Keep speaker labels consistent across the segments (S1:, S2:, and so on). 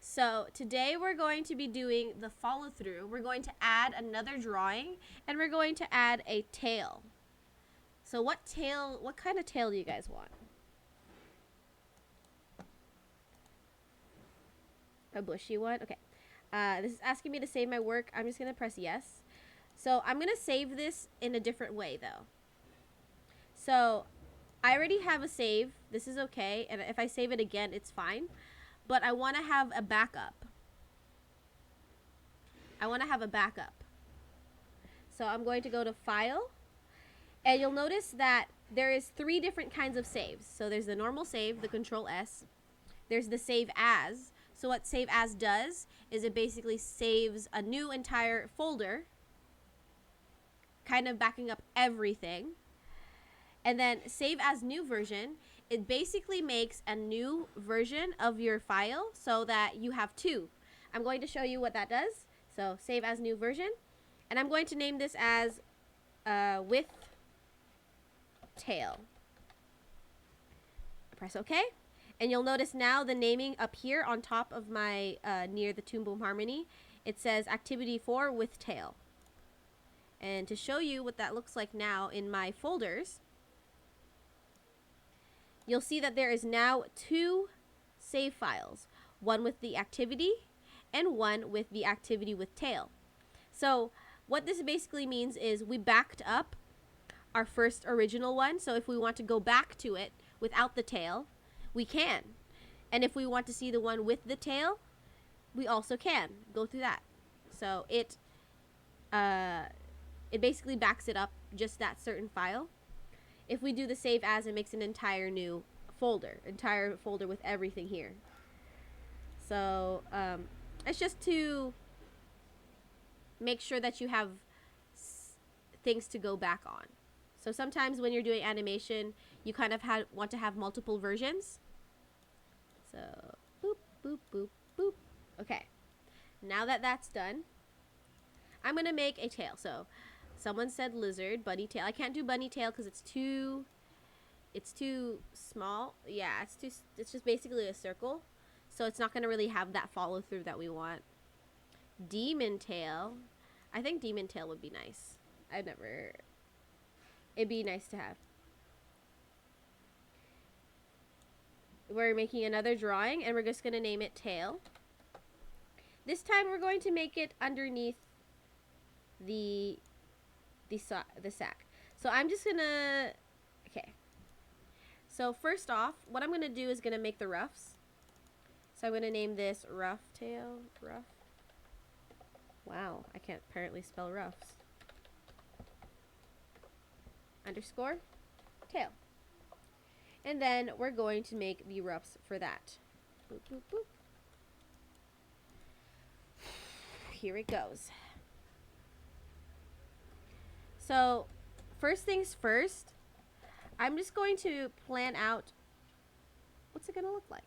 S1: So today we're going to be doing the follow through. We're going to add another drawing and we're going to add a tail. So what kind of tail do you guys want? A bushy one? Okay. This is asking me to save my work. I'm just going to press yes. So I'm going to save this in a different way though. So I already have a save. This is okay. And if I save it again, it's fine. But I want to have a backup. So I'm going to go to File. And you'll notice that there is 3 different kinds of saves. So there's the normal save, the Control S. There's the Save As. So what Save As does is it basically saves a new entire folder, kind of backing up everything. And then Save As New Version, it basically makes a new version of your file so that you have 2. I'm going to show you what that does. So Save As New Version. And I'm going to name this as with tail. Press OK. And you'll notice now the naming up here on top of my, near the Toon Boom Harmony, it says Activity 4 with tail. And to show you what that looks like now in my folders, you'll see that there is now 2 save files. One with the activity and one with the activity with tail. So what this basically means is we backed up our first original one. So if we want to go back to it without the tail, we can. And if we want to see the one with the tail, we also can go through that. So it basically backs it up, just that certain file. If we do the save as, it makes an entire new folder with everything here. So it's just to make sure that you have things to go back on. So sometimes when you're doing animation, you kind of want to have multiple versions. So boop, boop, boop, boop. Okay. Now that that's done, I'm going to make a tail. So someone said lizard, bunny tail. I can't do bunny tail because it's too small. Yeah, it's just basically a circle. So it's not going to really have that follow through that we want. Demon tail. I think demon tail would be nice. It'd be nice to have. We're making another drawing and we're just going to name it tail. This time we're going to make it underneath the sack. So I'm just going to, okay. So first off, what I'm going to do is going to make the ruffs. So I'm going to name this rough tail, rough. Wow, I can't apparently spell ruffs. Underscore tail. And then we're going to make the ruffs for that. Boop, boop, boop. Here it goes. So first things first, I'm just going to plan out what's it going to look like.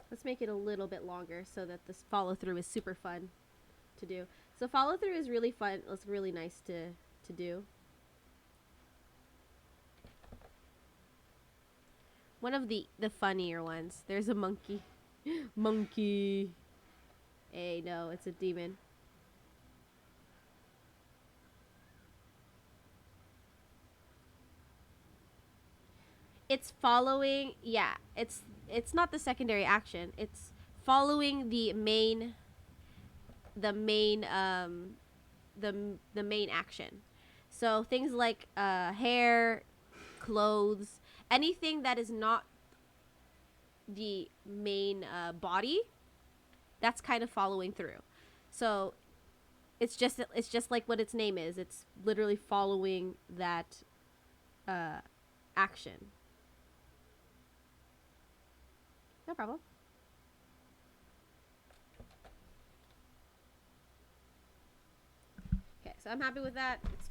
S1: Let's make it a little bit longer so that this follow through is super fun to do. So follow through is really fun. It's really nice to do. One of the funnier ones. There's a monkey. Monkey. Hey, no, it's a demon. It's following, yeah, it's not the secondary action. It's following the main action. So things like hair, clothes, anything that is not the main body, that's kind of following through. So it's just like what its name is. It's literally following that action. No problem. Okay, so I'm happy with that. It's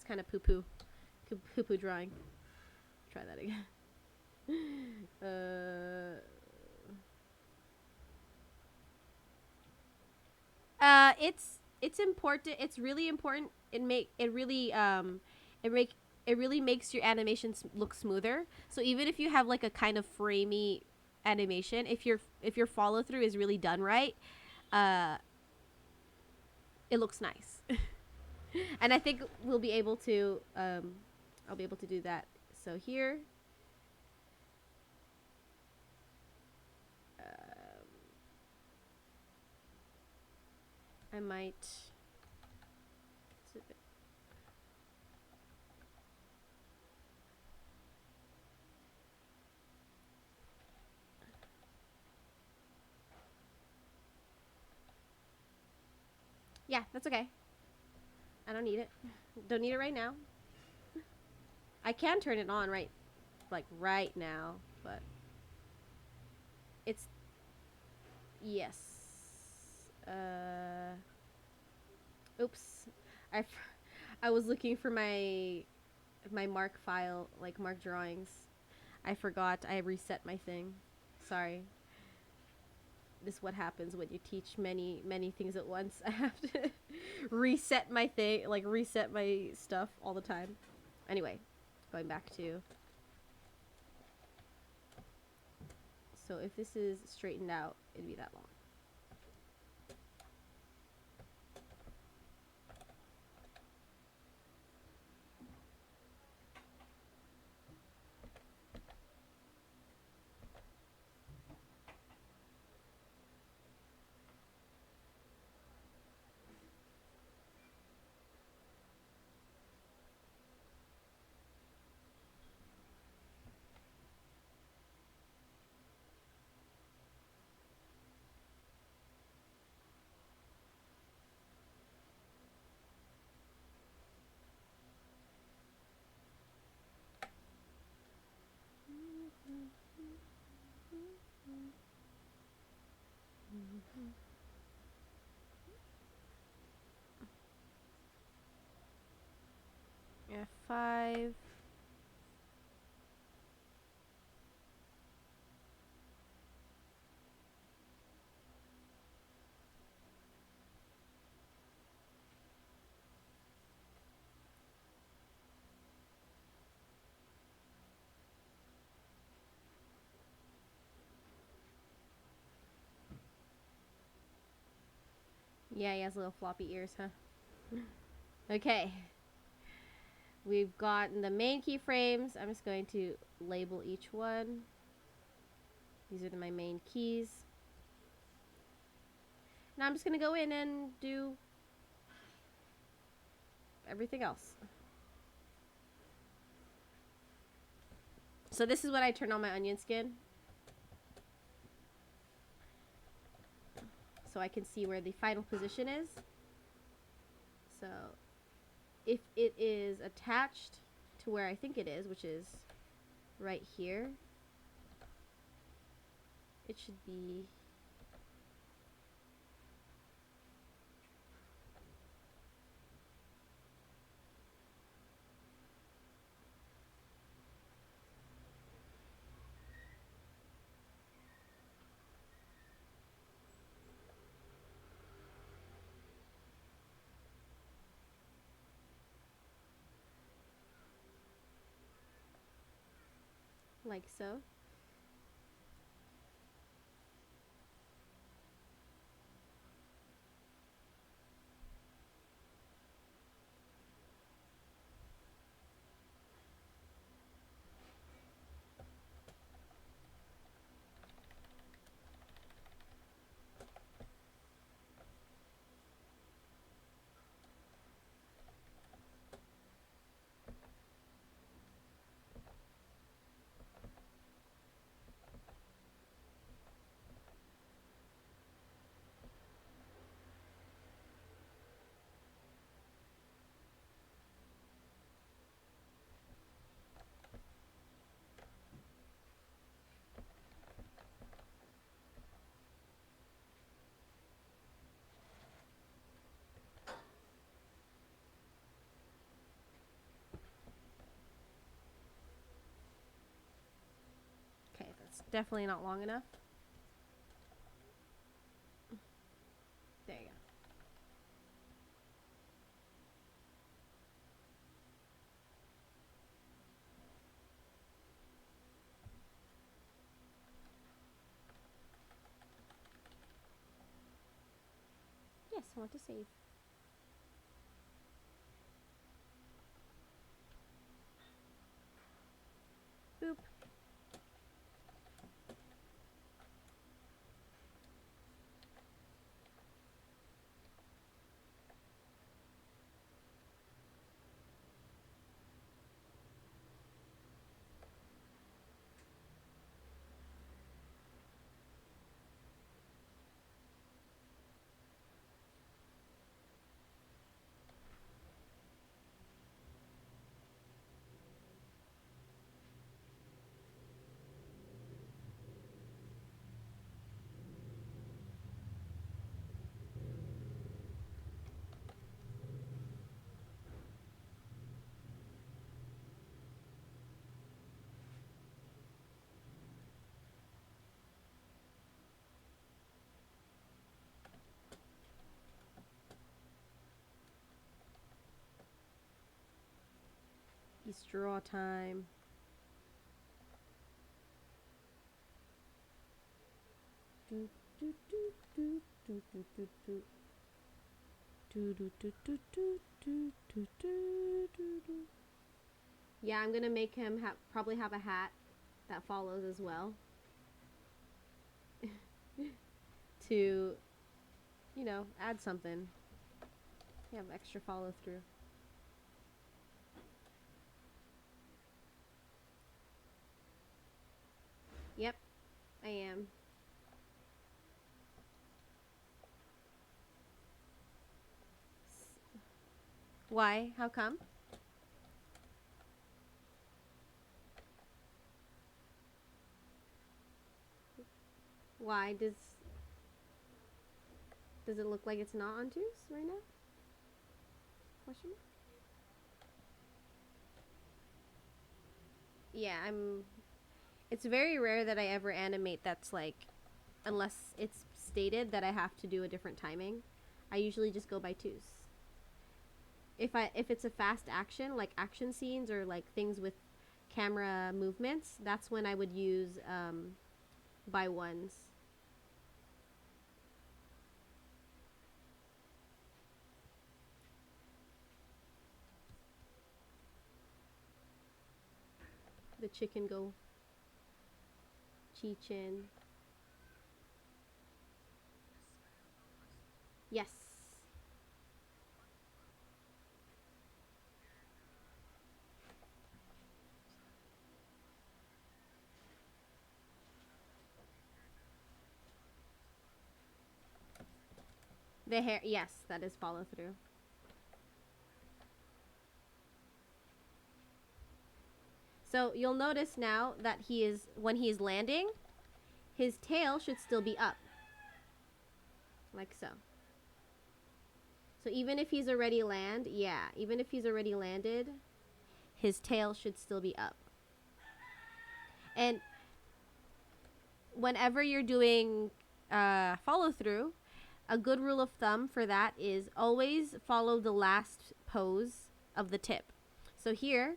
S1: kind of poo-poo drawing. try that again. It's important. It's really important. It make it really makes your animations look smoother. So even if you have like a kind of framey animation, if your follow through is really done right, uh, it looks nice. And I think we'll be able to I'll be able to do that. So here, I might. Yeah, that's okay. I don't need it. Don't need it right now. I can turn it on right now, but it's yes. Oops. I was looking for my mark file, like mark drawings. I forgot. I reset my thing. Sorry. This is what happens when you teach many things at once. I have to reset my thing, like reset my stuff all the time. Anyway, going back to, so if this is straightened out, it'd be that long. F5. Yeah, he has little floppy ears, huh? Okay. We've gotten the main keyframes. I'm just going to label each one. These are my main keys. Now I'm just going to go in and do everything else. So this is what I turn on my onion skin. So I can see where the final position is. So if it is attached to where I think it is, which is right here, it should be like so. definitely not long enough. There you go. Yes, I want to save. Boop. It's draw time. Do, do, do, do, do, do, do, do. Do, do, do, do, do, do, do, do, do. Yeah, I'm gonna make him probably have a hat that follows as well. To, you know, add something. You have extra follow through. Yep, I am. Why? How come? Why does it look like it's not on twos right now? Question mark? Yeah, it's very rare that I ever animate that's like, unless it's stated that I have to do a different timing. I usually just go by twos. If it's a fast action, like action scenes or like things with camera movements, that's when I would use by ones. The chicken go chi-chin. Yes. The hair, yes, that is follow through. So you'll notice now that when he is landing, his tail should still be up. Like so. So even if he's already even if he's already landed, his tail should still be up. And whenever you're doing follow through, a good rule of thumb for that is always follow the last pose of the tip. So here,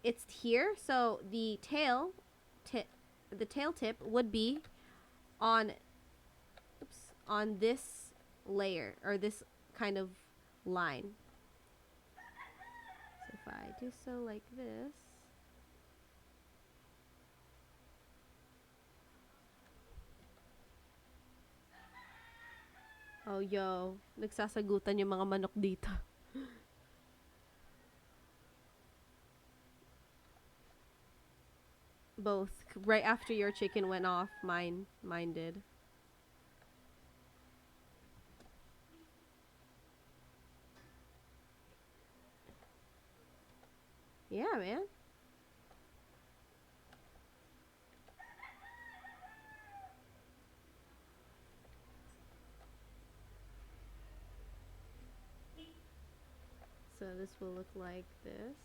S1: it's here, so the tail tip would be on this layer or this kind of line. So if I do so like this, oh yo, nagsasagutan yung mga manok dito. Both. Right after your chicken went off, mine did. Yeah, man. So this will look like this.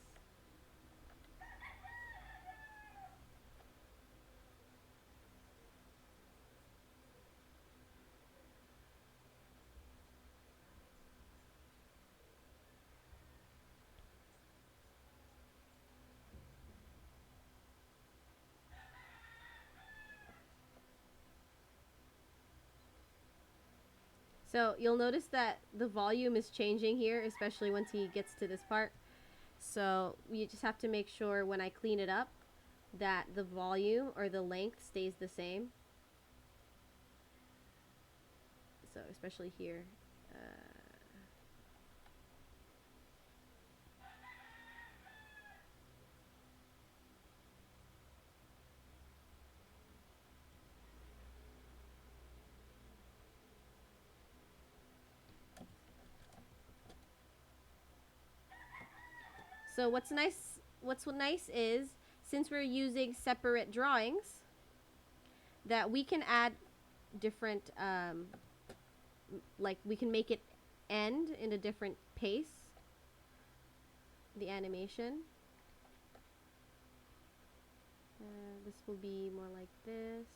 S1: So you'll notice that the volume is changing here, especially once he gets to this part. So you just have to make sure when I clean it up that the volume or the length stays the same. So especially here. So what's nice is, since we're using separate drawings, that we can add different, like we can make it end in a different pace, the animation. This will be more like this.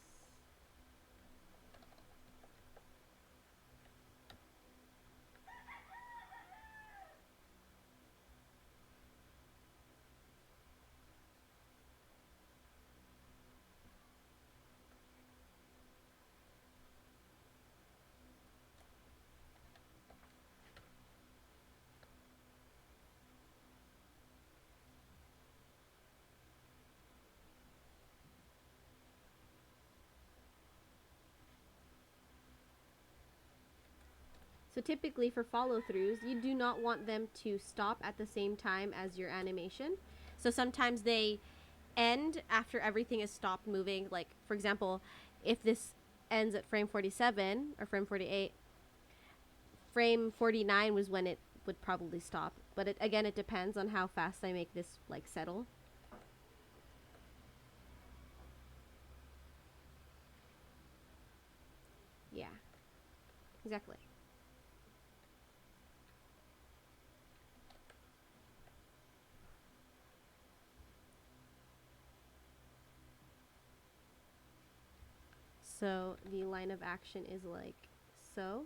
S1: So typically for follow-throughs, you do not want them to stop at the same time as your animation. So sometimes they end after everything is stopped moving. Like, for example, if this ends at frame 47 or frame 48, frame 49 was when it would probably stop. But again, it depends on how fast I make this like settle. Yeah, exactly. So the line of action is like so.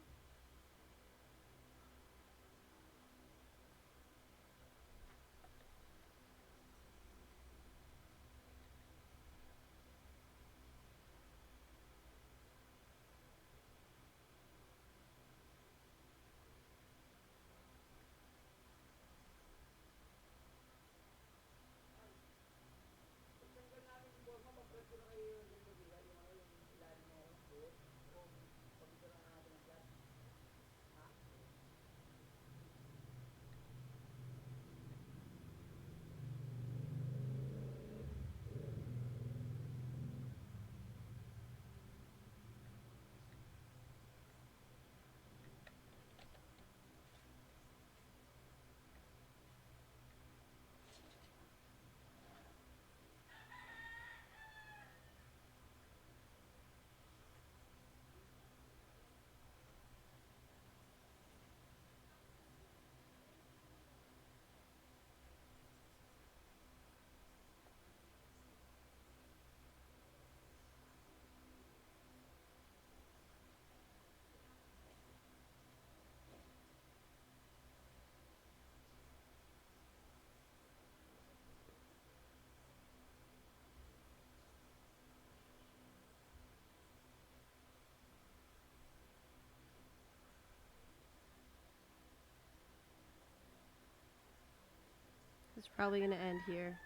S1: It's probably going to end here.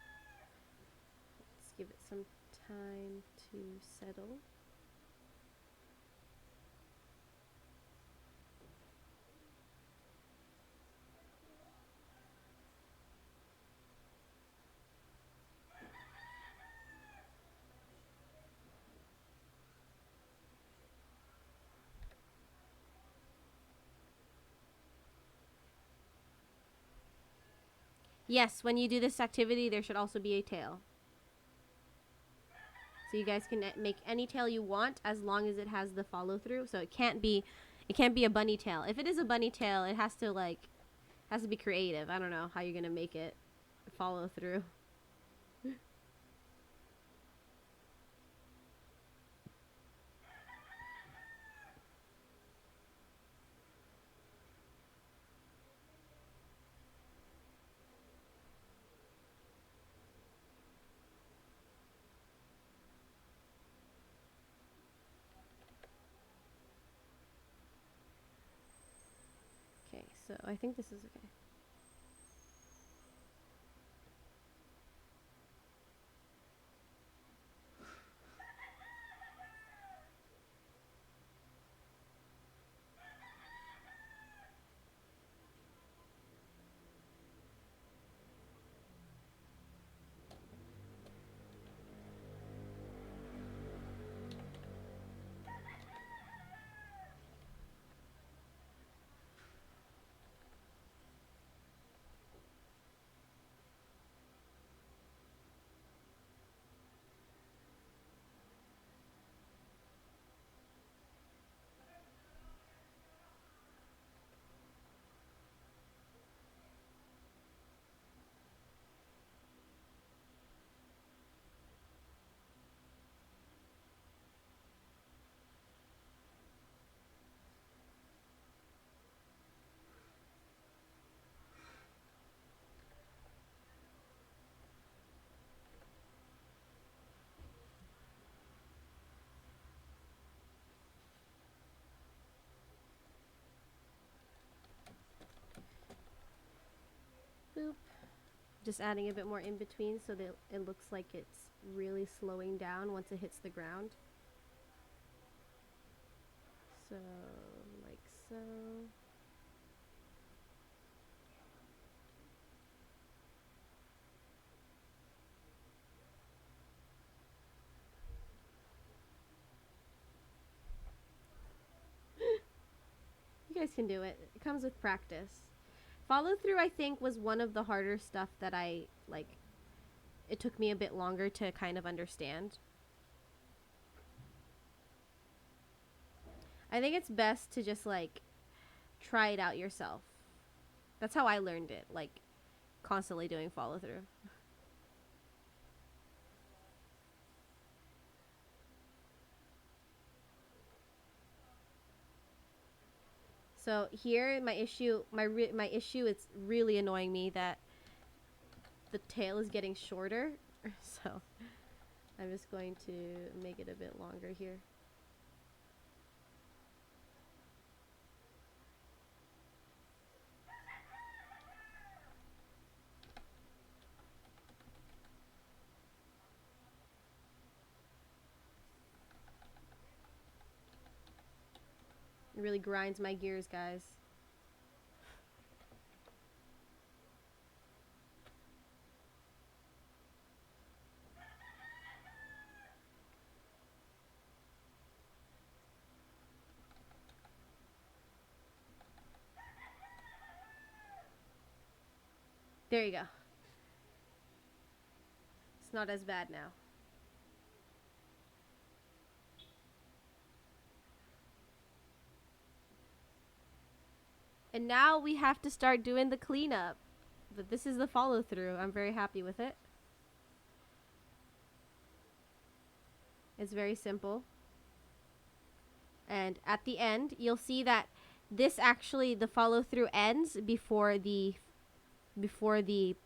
S1: Let's give it some time to settle. Yes, when you do this activity, there should also be a tail. So you guys can make any tail you want as long as it has the follow through. So it can't be a bunny tail. If it is a bunny tail, it has to be creative. I don't know how you're gonna make it follow through. So I think this is okay. Boop. Just adding a bit more in between so that it looks like it's really slowing down once it hits the ground. So, like so. You guys can do it. It comes with practice. Follow through, I think, was one of the harder stuff that I, like, it took me a bit longer to kind of understand. I think it's best to just, like, try it out yourself. That's how I learned it, like, constantly doing follow through. So here, my issue is really annoying me that the tail is getting shorter. So I'm just going to make it a bit longer here. It really grinds my gears, guys. There you go. It's not as bad now. And now we have to start doing the cleanup. But this is the follow through. I'm very happy with it. It's very simple. And at the end, you'll see that this actually, the follow through ends before the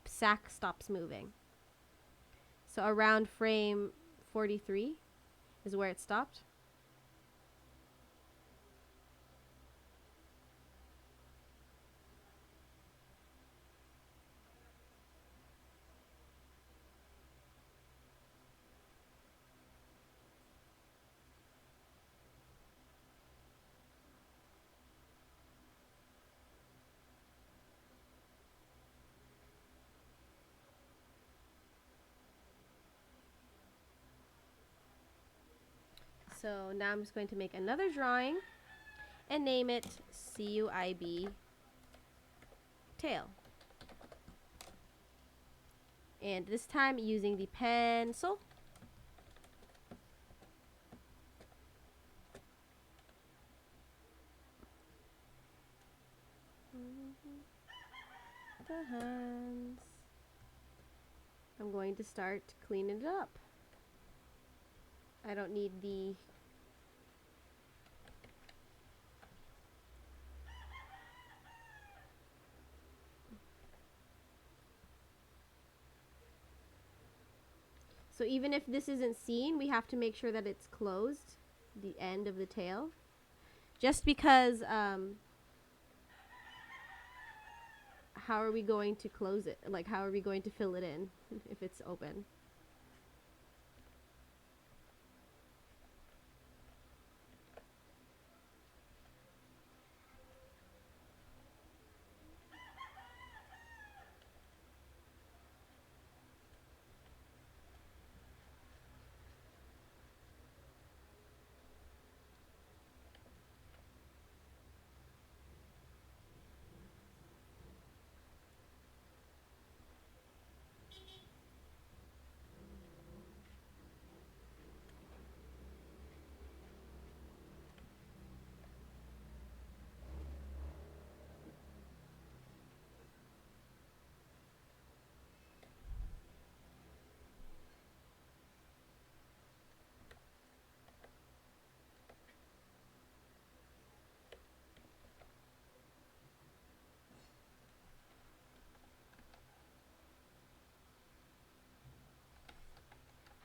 S1: sack stops moving. So around frame 43 is where it stopped. So now I'm just going to make another drawing and name it CUIB tail. And this time using the pencil. The hands. I'm going to start cleaning it up. I don't need the So even if this isn't seen, we have to make sure that it's closed, the end of the tail. Just because how are we going to close it? Like, how are we going to fill it in if it's open?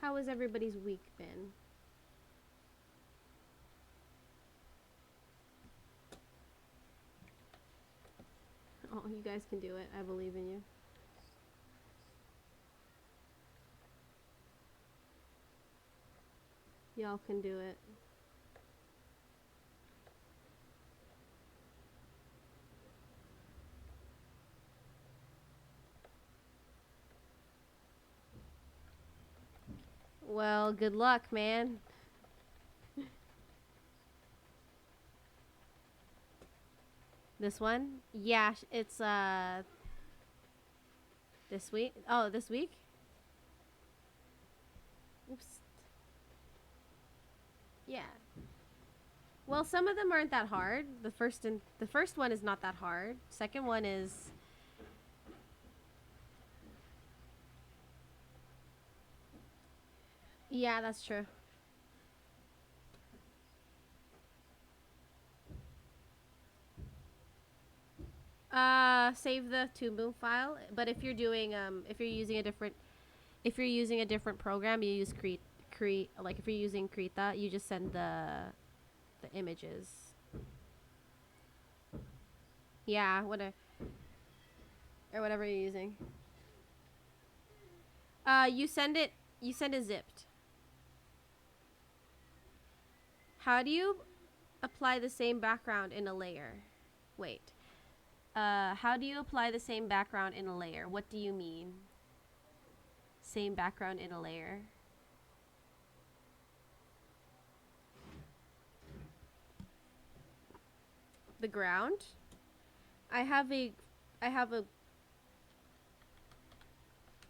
S1: How has everybody's week been? Oh, you guys can do it. I believe in you. Y'all can do it. Well, good luck, man. This one? Yeah, it's this week. Oh, this week? Oops. Yeah. Well, some of them aren't that hard. The first one is not that hard. Second one is yeah, that's true. Save the Toon file. But if you're using a different program, you use Crete. Like if you're using Krita, you just send the images. Yeah, whatever or whatever you're using. You send it. You send it zipped. How do you apply the same background in a layer? Wait. How do you apply the same background in a layer? What do you mean? Same background in a layer. The ground. I have a, I have a,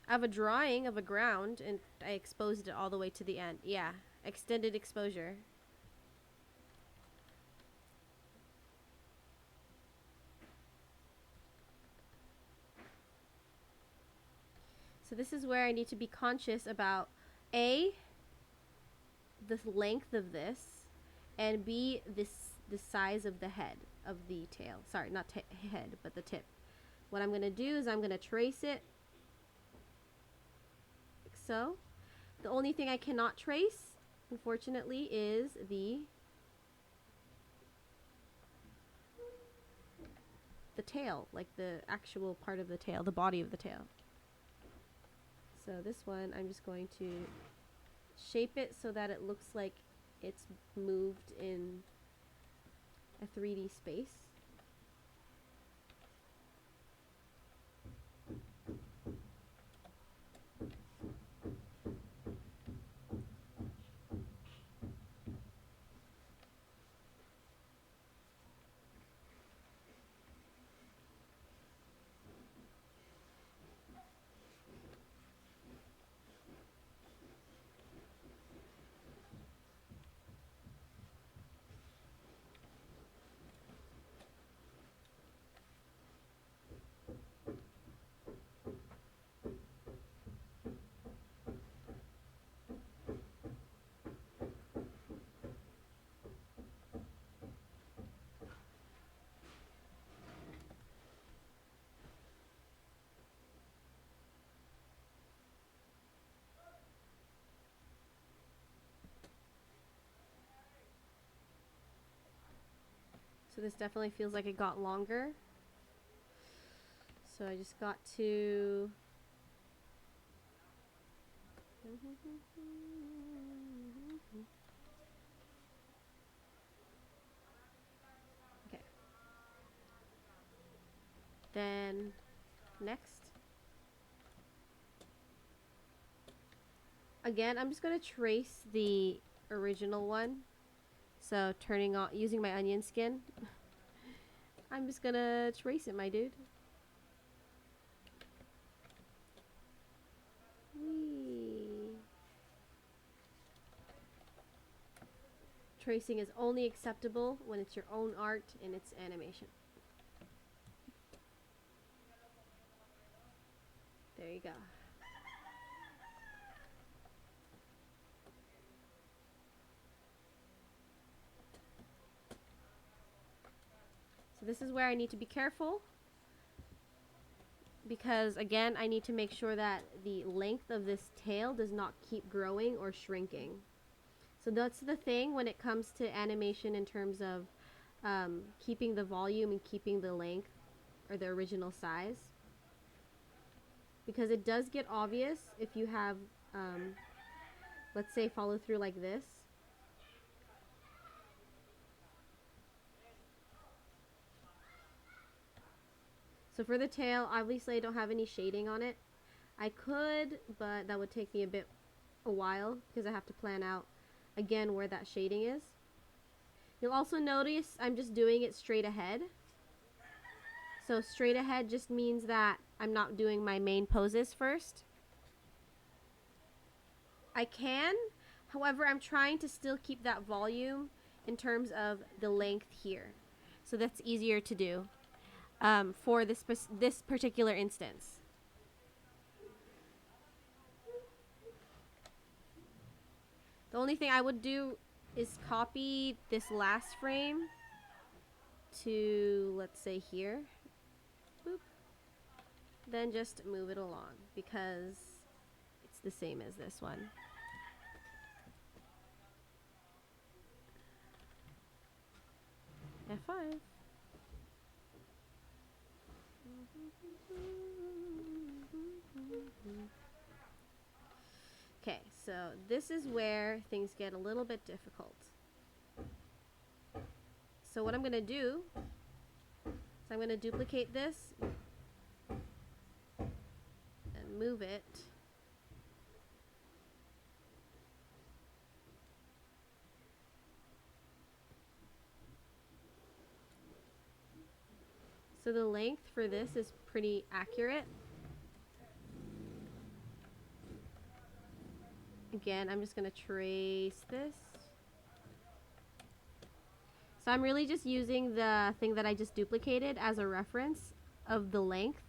S1: I have a drawing of a ground, and I exposed it all the way to the end. Yeah, extended exposure. So this is where I need to be conscious about A, the length of this, and B, the size of the head of the tail. Sorry, not head, but the tip. What I'm going to do is I'm going to trace it like so. The only thing I cannot trace, unfortunately, is the tail, like the actual part of the tail, the body of the tail. So this one, I'm just going to shape it so that it looks like it's moved in a 3D space. So this definitely feels like it got longer. So I just got to... Okay. Then next. Again, I'm just going to trace the original one. So turning on, using my onion skin. I'm just going to trace it, my dude. Whee. Tracing is only acceptable when it's your own art and it's animation. There you go. So this is where I need to be careful, because again, I need to make sure that the length of this tail does not keep growing or shrinking. So that's the thing when it comes to animation in terms of keeping the volume and keeping the length or the original size. Because it does get obvious if you have, let's say, follow through like this. So for the tail, obviously I don't have any shading on it. I could, but that would take me a while because I have to plan out again where that shading is. You'll also notice I'm just doing it straight ahead. So straight ahead just means that I'm not doing my main poses first. I can, however, I'm trying to still keep that volume in terms of the length here. So that's easier to do for this particular instance. The only thing I would do is copy this last frame to, let's say, here. Boop. Then just move it along because it's the same as this one. F5. Okay, so this is where things get a little bit difficult. So what I'm going to do is I'm going to duplicate this and move it. So the length for this is pretty accurate. Again, I'm just going to trace this. So I'm really just using the thing that I just duplicated as a reference of the length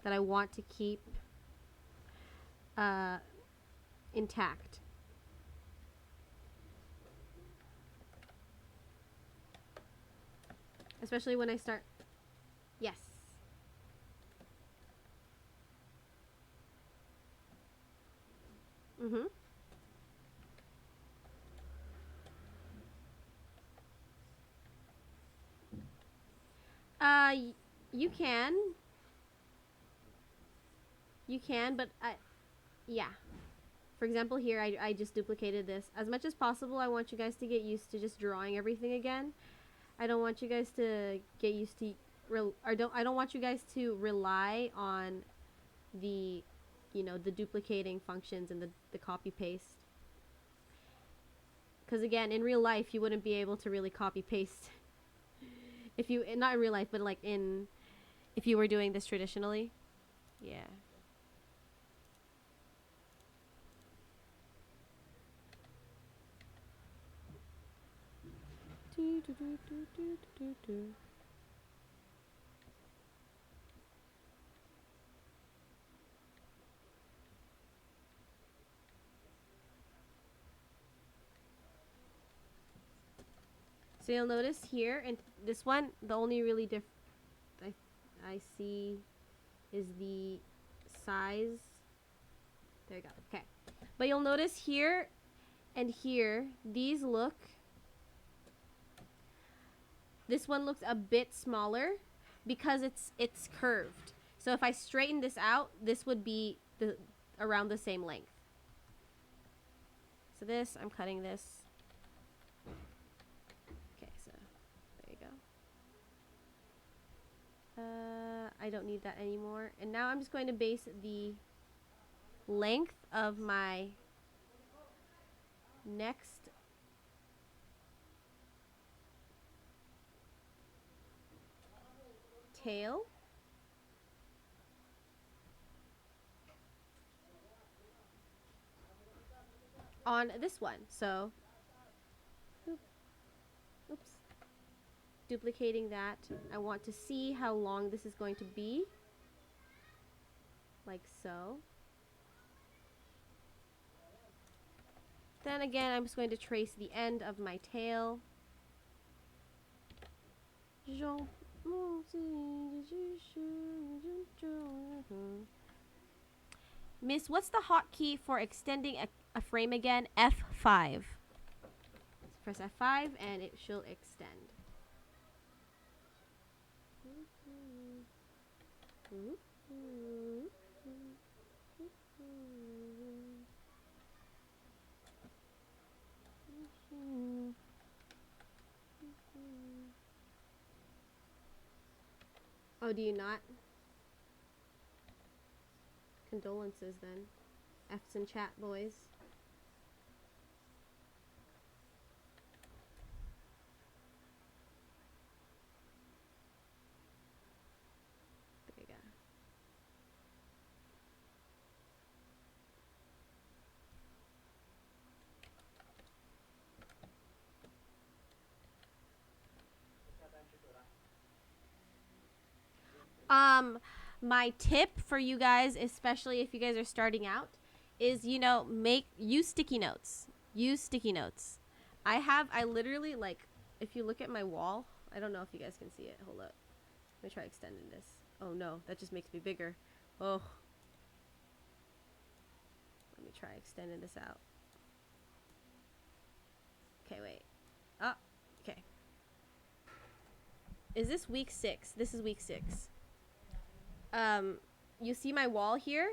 S1: that I want to keep intact. Especially when I start... Yes. Mm-hmm. You can. You can, but yeah. For example, here I just duplicated this. As much as possible, I want you guys to get used to just drawing everything again. I don't want you guys to get used to I don't want you guys to rely on the, you know, the duplicating functions and the copy paste. Because again, in real life, you wouldn't be able to really copy paste. If you, not in real life, but like if you were doing this traditionally. Yeah. So you'll notice here, and this one, the only really I see is the size. There you go. Okay. But you'll notice here and here, these look, this one looks a bit smaller because it's curved. So if I straighten this out, this would be around the same length. So this, I'm cutting this. Okay, so there you go. I don't need that anymore. And now I'm just going to base the length of my next tail on this one. So, oops, duplicating that. I want to see how long this is going to be, like so. Then again, I'm just going to trace the end of my tail. Miss, what's the hotkey for extending a frame again? F5. So press F5 and it shall extend. Oh, do you not? Condolences then. F's in chat, boys. There you go. My tip for you guys, especially if you guys are starting out, is, you know, use sticky notes. Use sticky notes. I literally, like, if you look at my wall, I don't know if you guys can see it. Hold up. Let me try extending this. Oh no, that just makes me bigger. Oh. Let me try extending this out. Okay, wait. Oh, okay. Is this week 6? This is week 6. You see my wall here?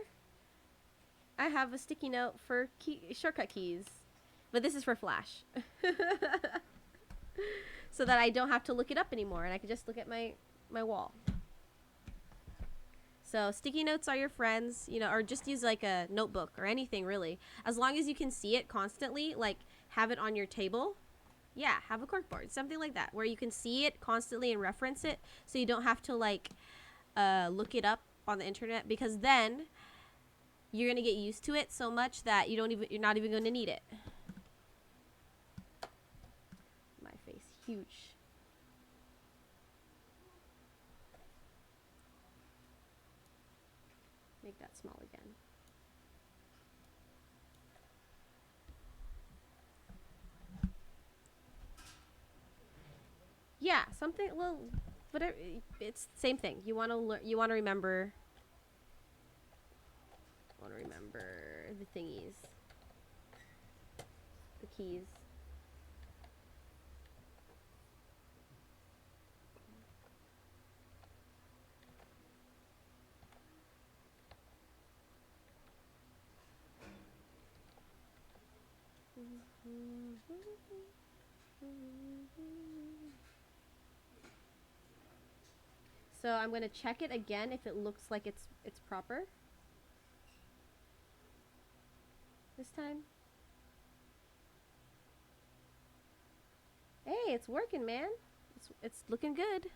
S1: I have a sticky note for shortcut keys. But this is for Flash. So that I don't have to look it up anymore and I can just look at my wall. So sticky notes are your friends, you know, or just use like a notebook or anything really. As long as you can see it constantly, like have it on your table. Yeah, have a corkboard, something like that, where you can see it constantly and reference it so you don't have to like look it up on the internet, because then you're gonna get used to it so much that you're not even gonna need it. My face, huge. Make that small again. Yeah, something, well, whatever, it's the same thing. You want to learn, you want to remember the thingies, the keys. So I'm going to check it again if it looks like it's proper this time. Hey, it's working, man. It's looking good.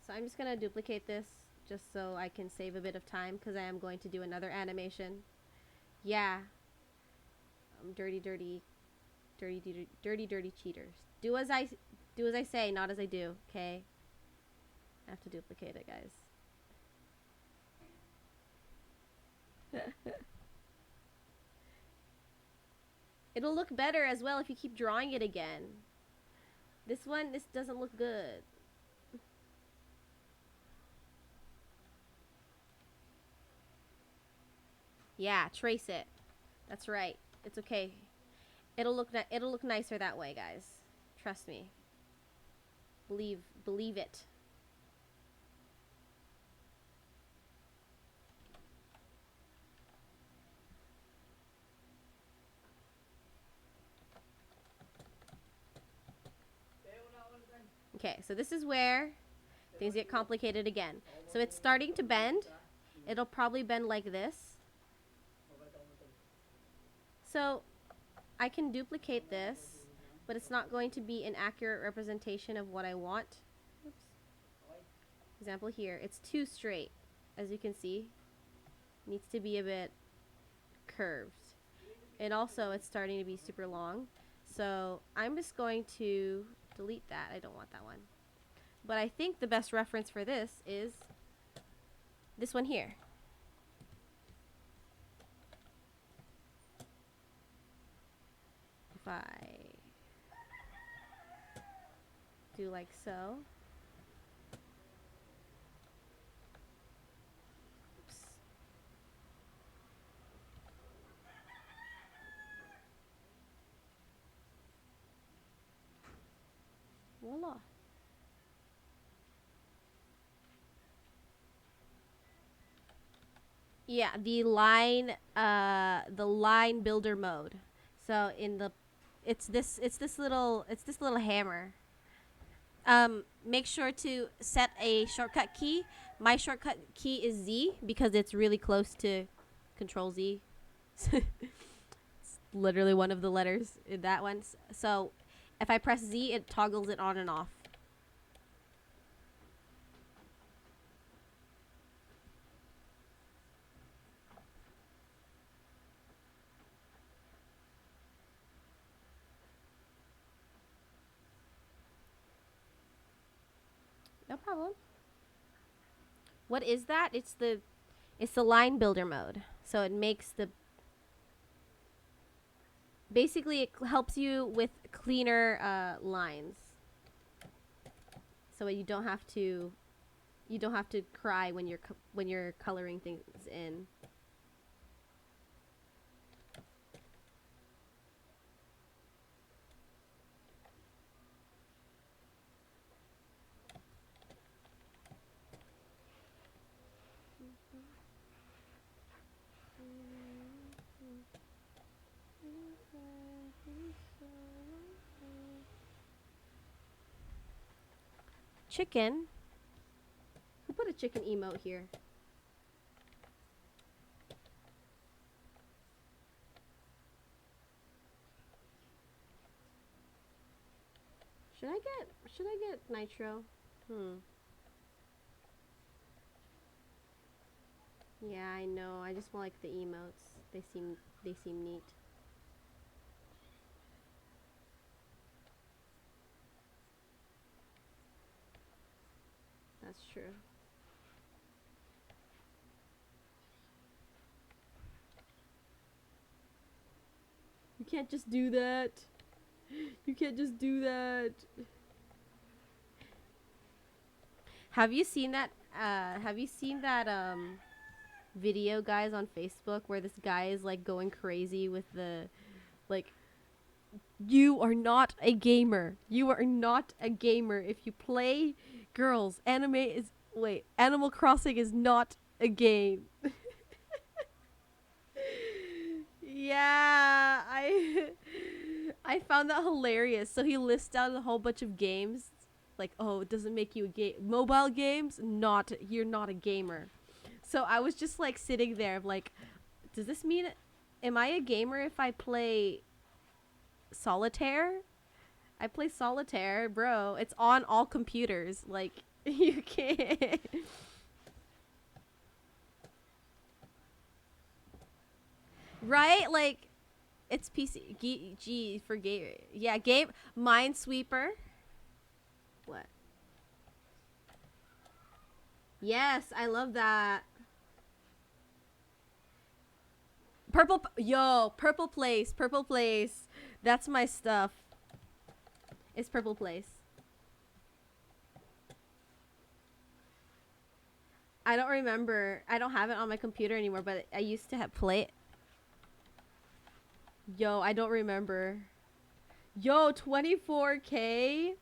S1: So I'm just going to duplicate this just so I can save a bit of time, because I am going to do another animation. Yeah. Dirty cheaters. Do as I say, not as I do, okay? I have to duplicate it, guys. It'll look better as well if you keep drawing it again. This doesn't look good. Yeah, trace it. That's right. It's okay. It'll look nicer that way, guys. Trust me. Believe it. Okay, so this is where things get complicated again. So it's starting to bend. It'll probably bend like this. So I can duplicate this, but it's not going to be an accurate representation of what I want. Oops. Example here, it's too straight. As you can see, it needs to be a bit curved. And also it's starting to be super long. So I'm just going to delete that. I don't want that one. But I think the best reference for this is this one here. If I do like so. Oops. Voila. Yeah, the line builder mode. So in the it's this little hammer. Make sure to set a shortcut key. My shortcut key is Z because it's really close to Control Z. It's literally one of the letters in that one. So if I press Z, it toggles it on and off. No problem. What is that? It's the line builder mode. So it makes the basically it helps you with cleaner lines. So you don't have to cry when you're coloring things in. Chicken? Who put a chicken emote here? Should I get nitro? Yeah, I know. I just want like the emotes. They seem neat. That's true. You can't just do that. You can't just do that. Have you seen that video, guys, on Facebook where this guy is like going crazy with the like, you are not a gamer. You are not a gamer if you play girls. Animal Crossing is not a game. Yeah, I found that hilarious. So he lists down a whole bunch of games, like, oh, it doesn't make you a game. Mobile games, you're not a gamer. So I was just like sitting there, like, does this mean, am I a gamer if I play solitaire? I play solitaire, bro. It's on all computers. Like, you can't. Right? Like, it's PC. G for game. Yeah, game. Minesweeper. What? Yes, I love that. Purple Place. Purple Place. That's my stuff. It's Purple Place. I don't remember. I don't have it on my computer anymore, but I used to play it. Yo, I don't remember. Yo, 24K?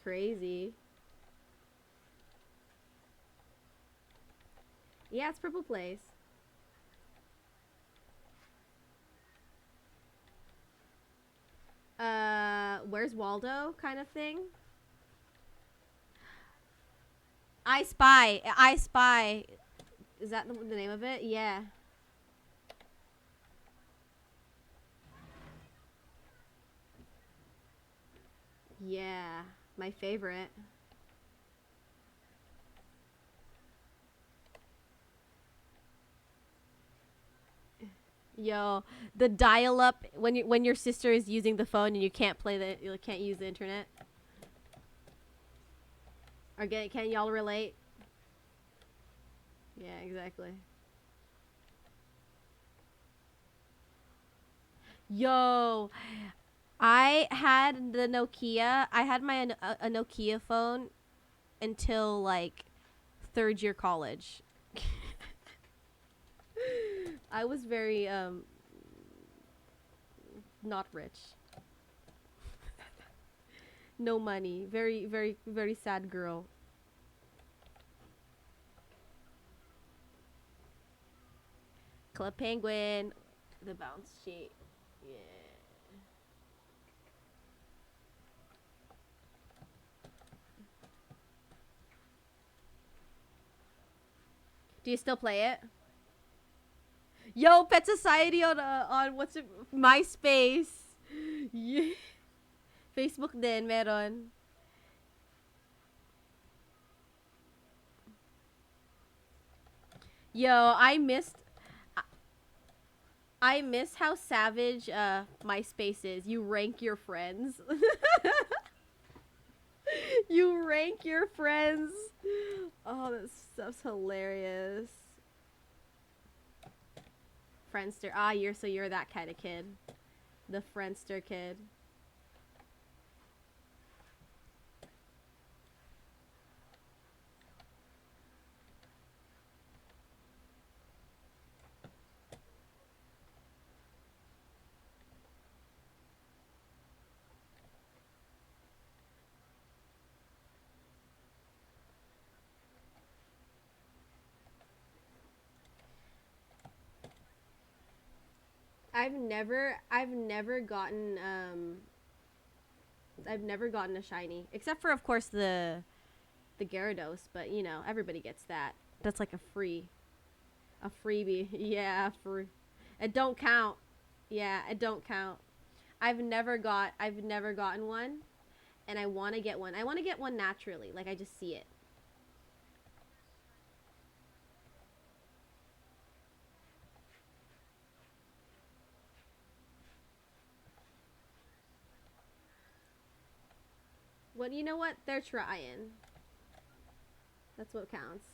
S1: Crazy. Yeah, it's Purple Place. Where's Waldo kind of thing? I Spy. I Spy. Is that the name of it? Yeah. Yeah. My favorite. Yo, the dial-up when your sister is using the phone and you can't use the internet. Or can y'all relate? Yeah, exactly. Yo, I had the Nokia. I had a Nokia phone until like third year college. I was very not rich. No money. Very very very sad girl. Club Penguin, the bounce sheet. Yeah. Do you still play it? Yo, Pet Society on what's it? MySpace. Yeah. Facebook din meron. Yo, I miss how savage MySpace is. You rank your friends. You rank your friends. Oh, that stuff's hilarious. Friendster. Ah, you're that kind of kid. The Friendster kid. I've never gotten a shiny, except for of course the Gyarados, but you know everybody gets that. That's like a freebie. Yeah, for it don't count. Yeah, it don't count. I've never gotten one, and I want to get one. I want to get one naturally, like I just see it. Well, you know what? They're trying. That's what counts.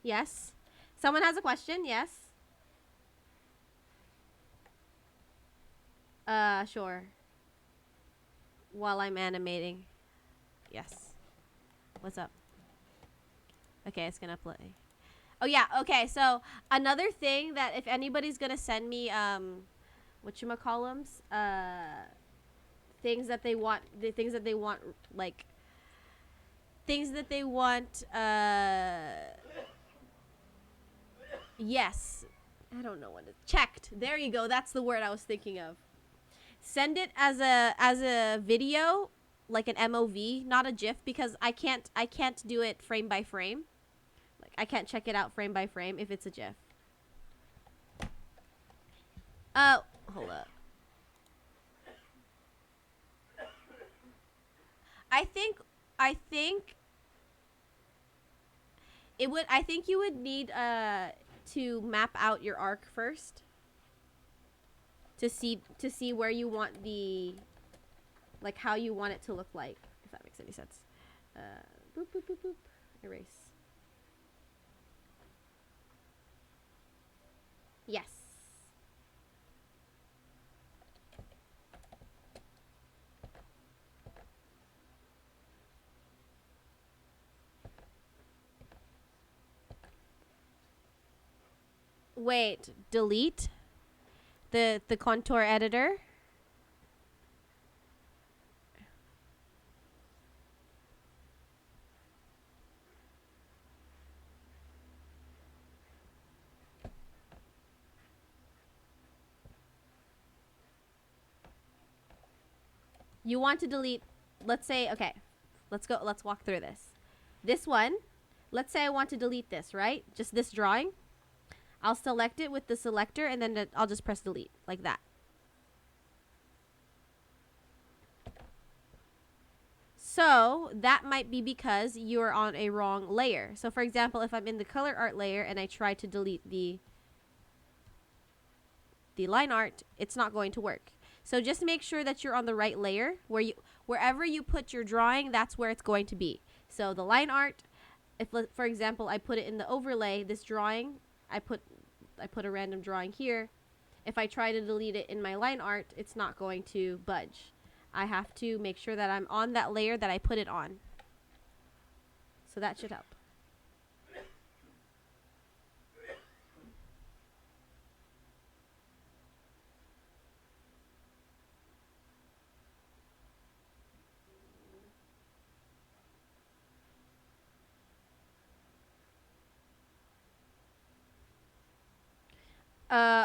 S1: Yes. Someone has a question. Yes. Sure. While I'm animating. Yes. What's up? Okay, it's gonna play. Oh yeah. Okay. So another thing that if anybody's gonna send me whatchamacallums, things that they want, the things that they want, like things that they want. Yes. I don't know what it checked. There you go. That's the word I was thinking of. Send it as a video, like an MOV, not a GIF, because I can't do it frame by frame. Like I can't check it out frame by frame if it's a GIF. Hold up. I think I think it would. I think you would need to map out your arc first to see where you want the like how you want it to look like, if that makes any sense. Uh, boop boop boop boop. Erase. Yes. Wait, delete the contour editor. You want to delete, let's say, okay, let's walk through this. This one, let's say I want to delete this, right? Just this drawing. I'll select it with the selector and then I'll just press delete like that. So that might be because you're on a wrong layer. So for example, if I'm in the color art layer and I try to delete the line art, it's not going to work. So just make sure that you're on the right layer wherever you put your drawing, that's where it's going to be. So the line art, if for example, I put it in the overlay, this drawing, I put a random drawing here. If I try to delete it in my line art, it's not going to budge. I have to make sure that I'm on that layer that I put it on. So that should help.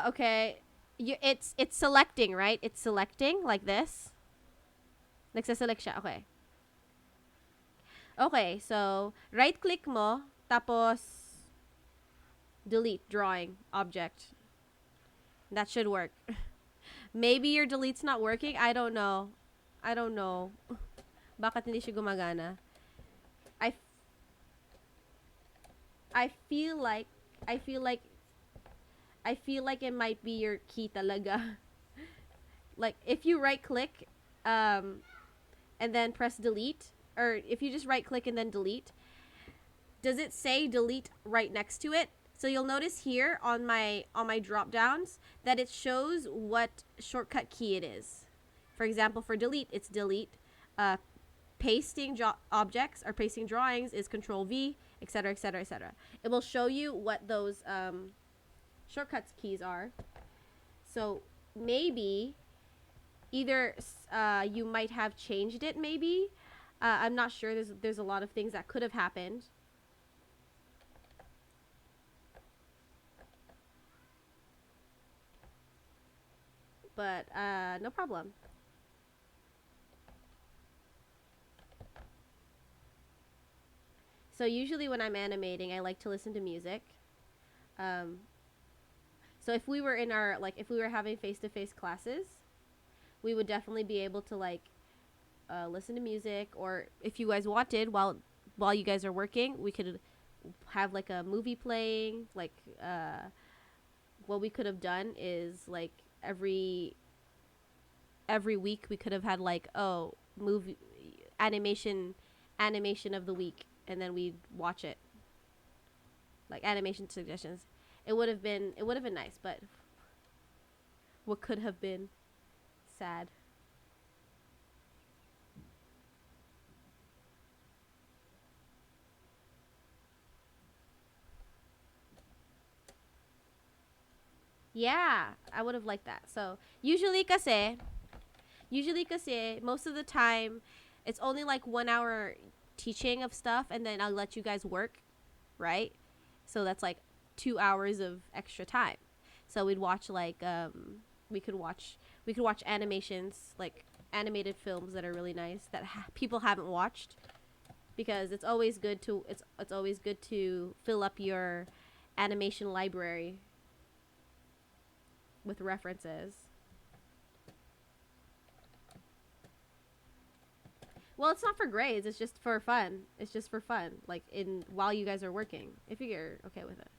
S1: Okay. It's selecting, right? It's selecting like this. Nagsaselect siya. Okay. Okay, so right click mo, tapos delete drawing object. That should work. Maybe your delete's not working. I don't know. Bakit hindi siya gumagana? I feel like it might be your key talaga. Like if you right click and then press delete, or if you just right click and then delete, does it say delete right next to it? So you'll notice here on my drop downs that it shows what shortcut key it is. For example, for delete, it's delete. Pasting objects or pasting drawings is Control V, etc., etc., etc. It will show you what those shortcuts keys are. So maybe either you might have changed it. Maybe I'm not sure. There's a lot of things that could have happened. But no problem. So usually when I'm animating, I like to listen to music. So if we were if we were having face-to-face classes, we would definitely be able to listen to music, or if you guys wanted, while you guys are working, we could have like a movie playing. What we could have done is every week we could have had movie animation of the week, and then we'd watch it, like animation suggestions. It would have been nice, but what could have been sad. Yeah, I would have liked that. So usually kasi most of the time it's only like 1 hour teaching of stuff, and then I'll let you guys work, right? So that's like 2 hours of extra time. So we'd watch we could watch animations, like animated films that are really nice that people haven't watched, because it's always good to fill up your animation library with references. Well, it's not for grades. It's just for fun. Like while you guys are working, if you're okay with it.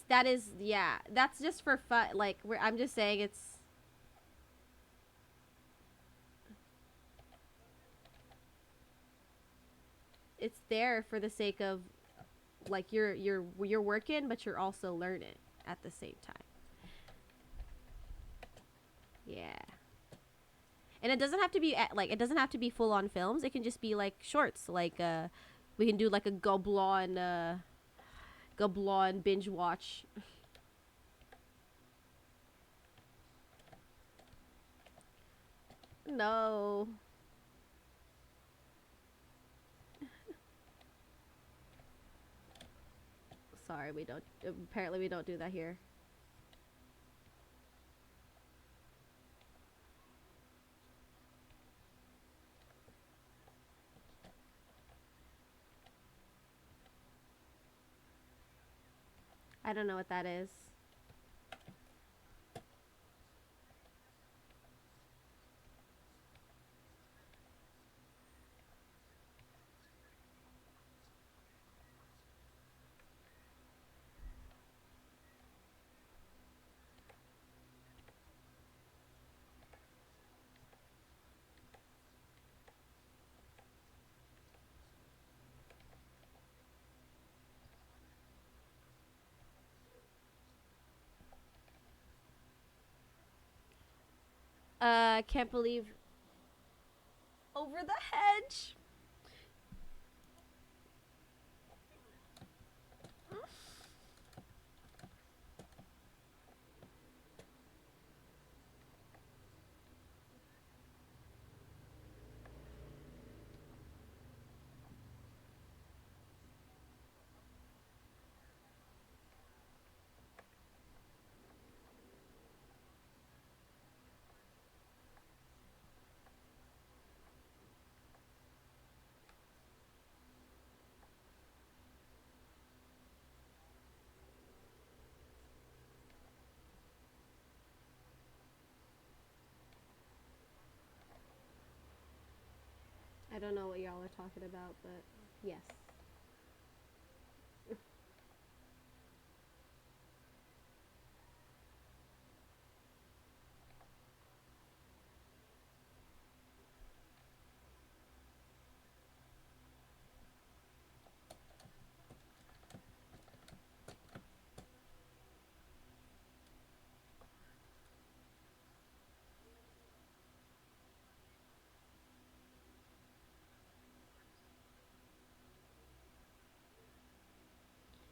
S1: That's just for fun. Like I'm just saying it's there for the sake of like you're working, but you're also learning at the same time. Yeah. And it doesn't have to be full on films. It can just be like shorts. We can do like a Goblin Gablon binge watch. No. Sorry, we don't. Apparently, we don't do that here. I don't know what that is. Can't believe over the hedge. I don't know what y'all are talking about, but yes.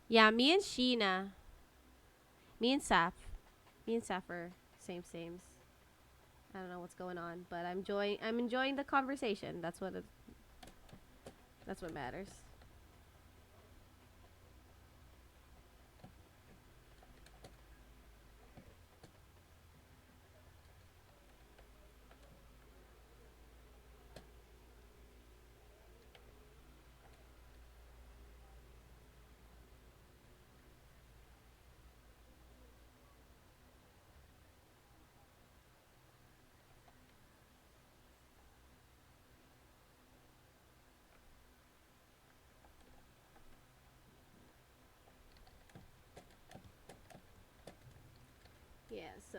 S1: Yeah, me and Sheena, me and Saf, me and Saf are same sames. I don't know what's going on, but I'm enjoying the conversation. That's what matters. Yeah, so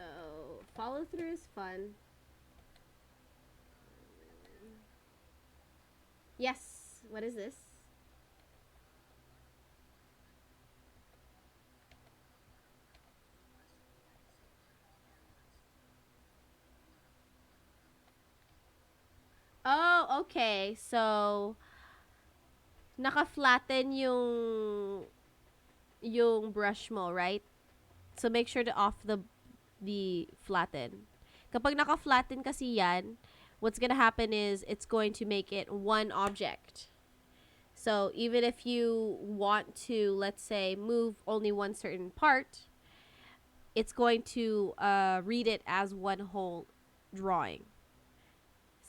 S1: follow through is fun. Yes. What is this? Oh, okay. So naka-flatten yung brush mo, right? So make sure to off the flatten. Kapag naka-flatten kasi yan, what's gonna happen is it's going to make it one object. So even if you want to, let's say, move only one certain part, it's going to read it as one whole drawing.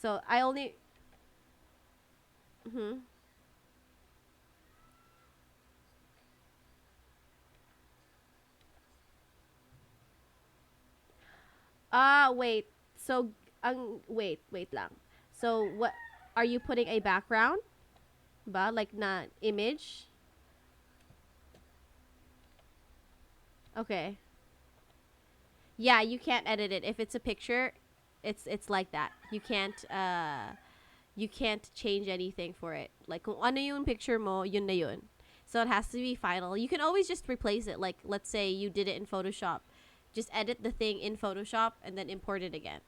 S1: So I only. Mm-hmm. Wait. So, wait lang. So, what are you putting a background? Ba like na image? Okay. Yeah, you can't edit it. If it's a picture, it's like that. You can't change anything for it. Like kung ano yung picture mo, yun na yun. So it has to be final. You can always just replace it. Like let's say you did it in Photoshop. Just edit the thing in Photoshop and then import it again.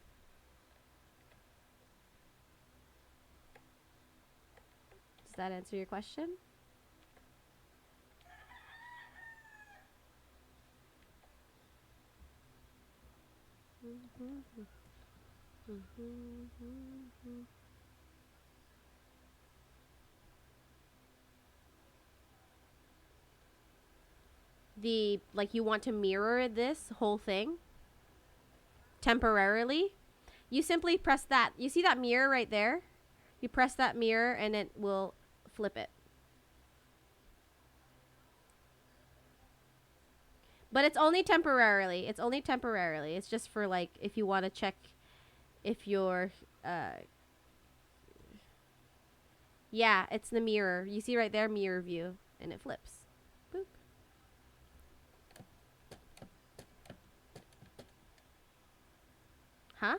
S1: Does that answer your question? The, like, you want to mirror this whole thing temporarily, you simply press that. You see that mirror right there? You press that mirror and it will flip it. But it's only temporarily. It's only temporarily. It's just for, like, if you want to check if you're, yeah, it's the mirror. You see right there, mirror view, and it flips. Boop. Huh?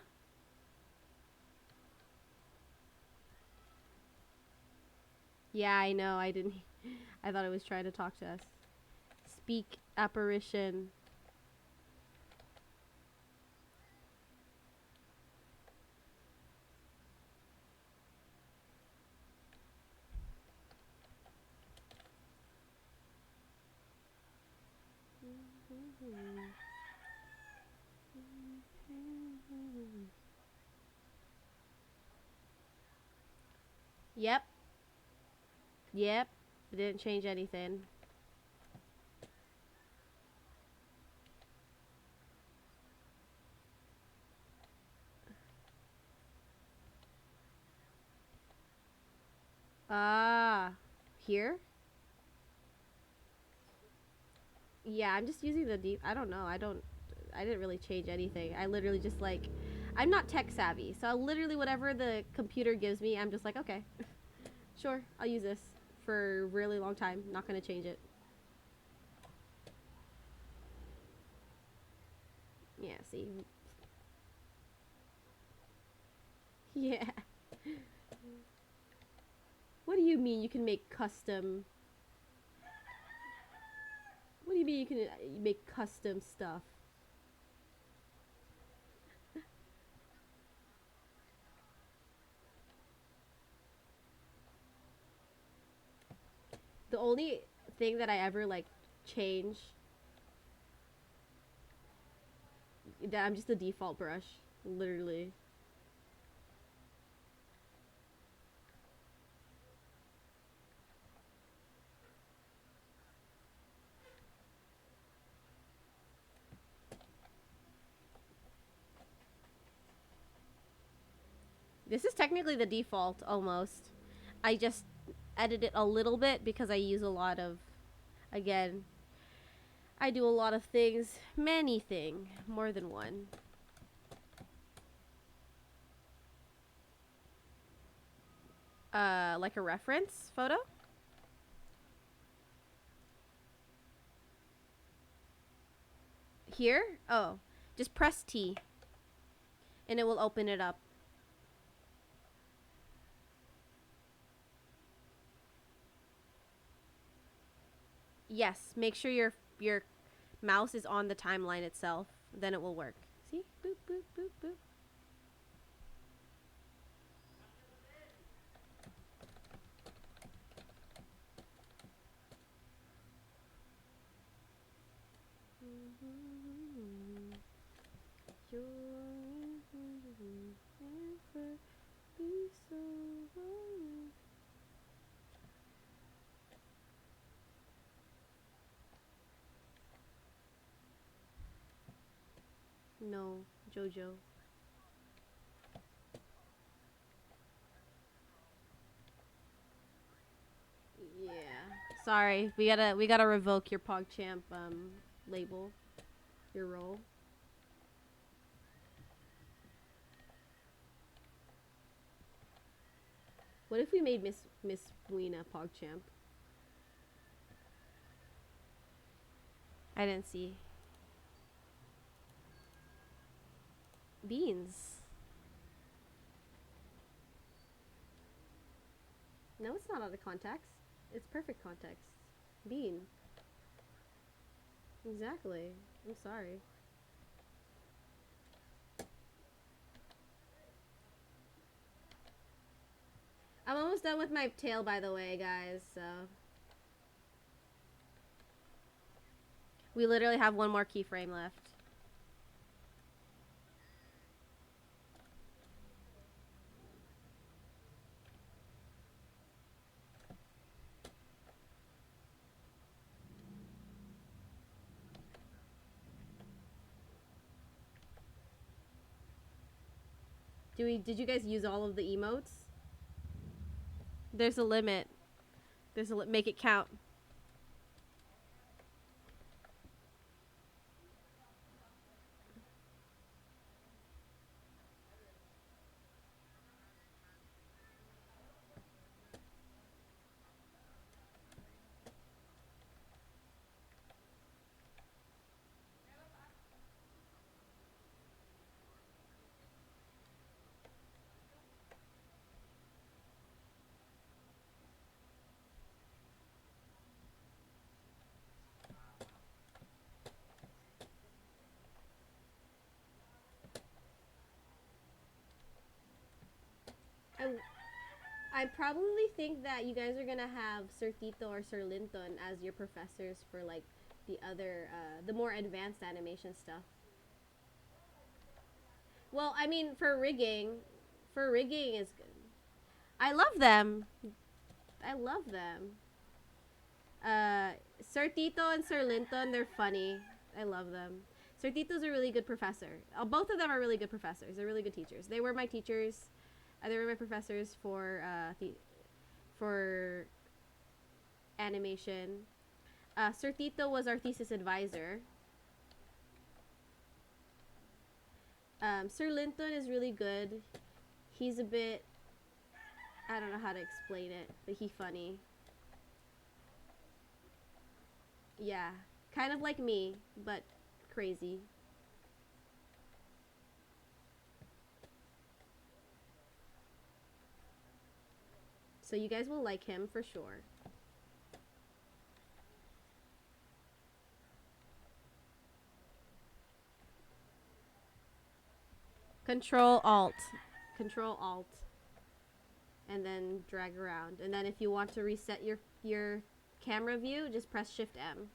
S1: Yeah, I know. I didn't. I thought it was trying to talk to us. Speak apparition. Yep. Yep. It didn't change anything. Ah. Here? Yeah, I'm just using the deep. I don't know. I didn't really change anything. I literally just, like, I'm not tech savvy. So literally whatever the computer gives me, I'm just like, okay. Sure, I'll use this for a really long time. Not going to change it. Yeah, see. Yeah. What do you mean you can make custom? What do you mean you can make custom stuff? The only thing that I ever, like, change, that I'm just the default brush, literally. This is technically the default almost. I just edit it a little bit because I use a lot of, again, I do a lot of things, many things, more than one. Like a reference photo? Here? Oh, just press T and it will open it up. Yes, make sure your mouse is on the timeline itself, then it will work. See? Boop, boop, boop, boop. No, Jojo. Yeah. Sorry, we gotta revoke your PogChamp label, your role. What if we made Miss Weena PogChamp? I didn't see. Beans. No, it's not out of context. It's perfect context. Bean. Exactly. I'm sorry. I'm almost done with my tail, by the way, guys, so. We literally have one more keyframe left. Did you guys use all of the emotes? There's a limit. Make it count. I probably think that you guys are gonna have Sir Tito or Sir Linton as your professors for like the other, the more advanced animation stuff. Well, I mean, for rigging is good. I love them. I love them. Sir Tito and Sir Linton, they're funny. I love them. Sir Tito's a really good professor. Both of them are really good professors. They're really good teachers. They were my teachers. They were my professors for animation. Sir Tito was our thesis advisor. Sir Linton is really good. He's a bit, I don't know how to explain it, but he's funny. Yeah, kind of like me, but crazy. So you guys will like him for sure. Control Alt. Control Alt. And then drag around. And then if you want to reset your camera view, just press Shift M.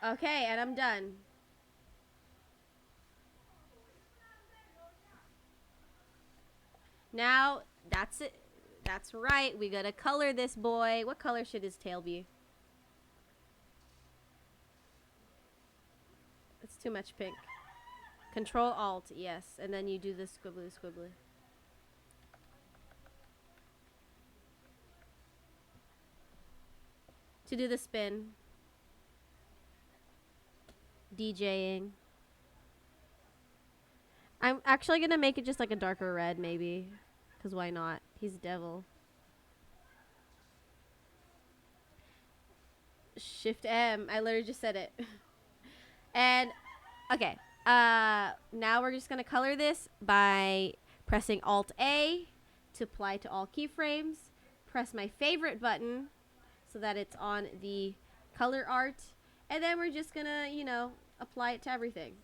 S1: Okay, and I'm done. Now, that's it. That's right. We gotta color this boy. What color should his tail be? It's too much pink. Control Alt, yes. And then you do the squibbly squibbly. To do the spin. DJing. I'm actually gonna make it just like a darker red, maybe. Because why not? He's devil. Shift M. I literally just said it. And, okay. Now we're just gonna color this by pressing Alt A to apply to all keyframes. Press my favorite button so that it's on the color art. And then we're just gonna, you know, apply it to everything.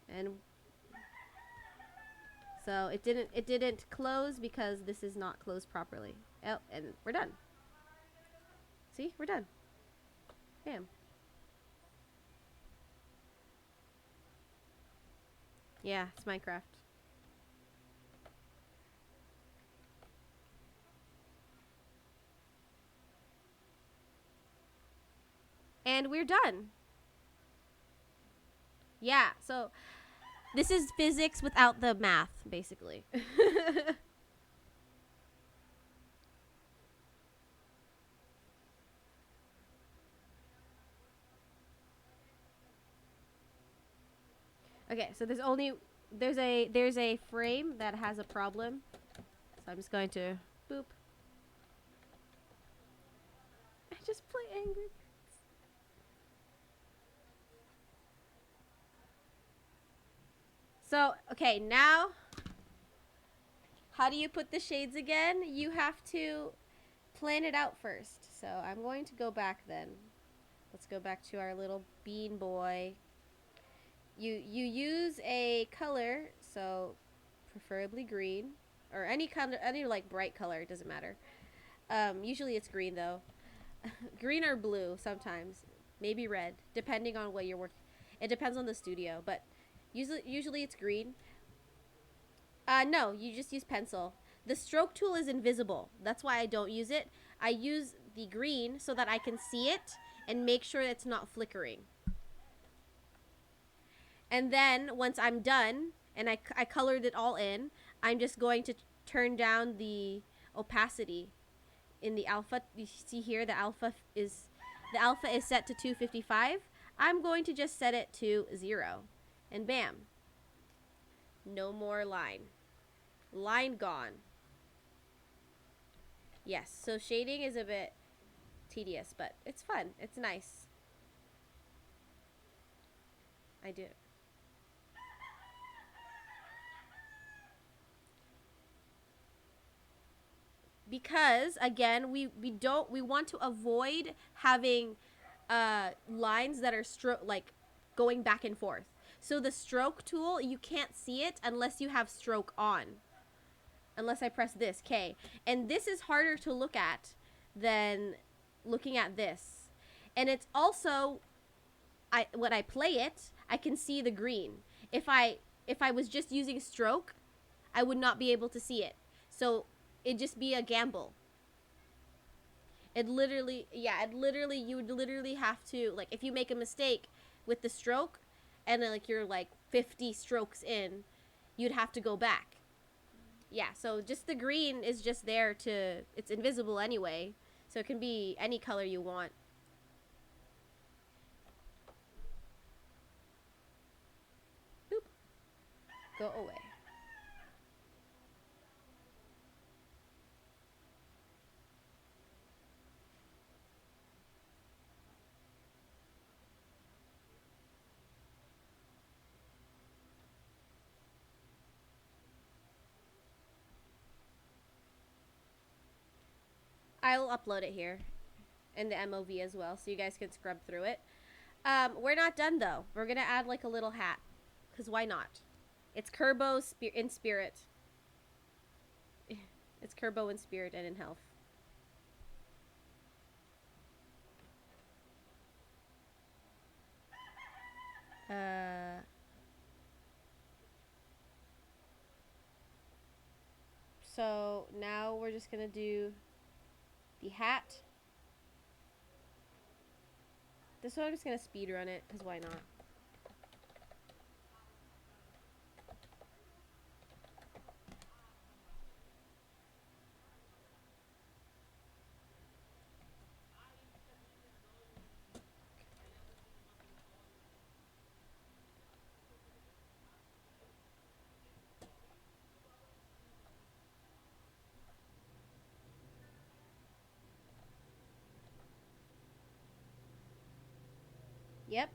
S1: And so it didn't close because this is not closed properly. Oh, and we're done. See, we're done. Bam. Yeah, it's Minecraft. And we're done. Yeah, so this is physics without the math, basically. Okay, so there's a frame that has a problem. So I'm just going to boop. I just play Angry Birds. So, okay, now how do you put the shades again? You have to plan it out first. So I'm going to go back then. Let's go back to our little bean boy. You use a color, so preferably green, or any color, any like bright color, it doesn't matter. Usually it's green though. Green or blue sometimes, maybe red, depending on what you're working. It depends on the studio, but usually it's green. No, you just use pencil. The stroke tool is invisible. That's why I don't use it. I use the green so that I can see it and make sure it's not flickering. And then once I'm done and I colored it all in, I'm just going to turn down the opacity in the alpha. You see here the alpha is set to 255. I'm going to just set it to 0. And bam. No more line. Line gone. Yes, so shading is a bit tedious, but it's fun. It's nice. I do. Because again, we want to avoid having lines that are like going back and forth. So the stroke tool, you can't see it unless you have stroke on. Unless I press this K. And this is harder to look at than looking at this. And it's also when I play it, I can see the green. If I was just using stroke, I would not be able to see it. So it'd just be a gamble. You would literally have to, like, if you make a mistake with the stroke and then, like, you're like 50 strokes in, you'd have to go back. Yeah, so just the green is just there to, it's invisible anyway, so it can be any color you want. Boop. Go away. I'll upload it here in the MOV as well, so you guys can scrub through it. We're not done though. We're gonna add like a little hat, cause why not? It's Kerbo in spirit. It's Kerbo in spirit and in health. So now we're just gonna do the hat. This one I'm just gonna speed run it, cause why not? Yep.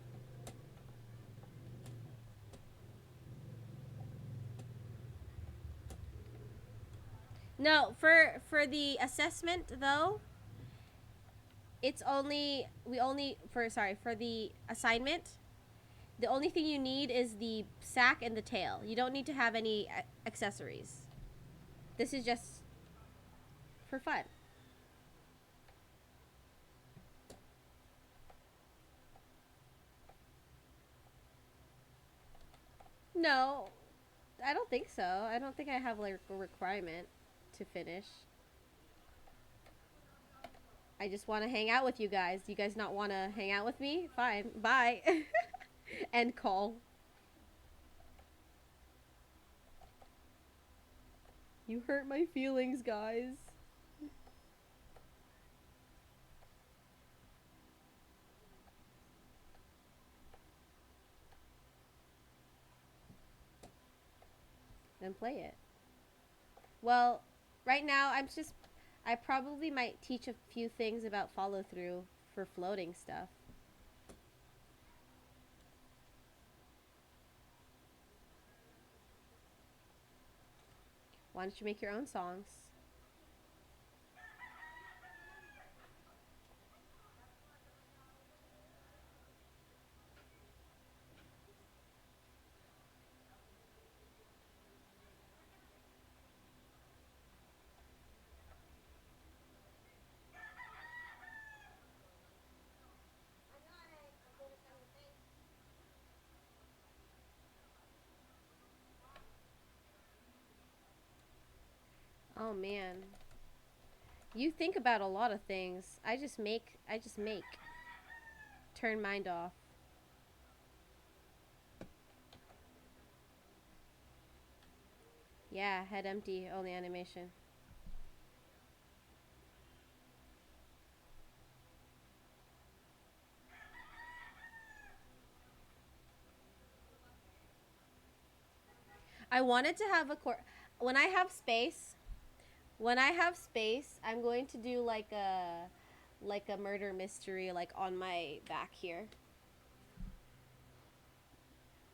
S1: No, for the assessment though, it's only for the assignment, the only thing you need is the sack and the tail. You don't need to have any accessories. This is just for fun. No, I don't think so. I don't think I have like a requirement to finish. I just want to hang out with you guys. Do you guys not want to hang out with me? Fine. Bye. End call. You hurt my feelings, guys. Then play it. Well, right now I probably might teach a few things about follow through for floating stuff. Why don't you make your own songs? Oh man. You think about a lot of things. I just make. Turn mind off. Yeah, head empty, only animation. I wanted to have a when I have space. When I have space, I'm going to do like a murder mystery like on my back here.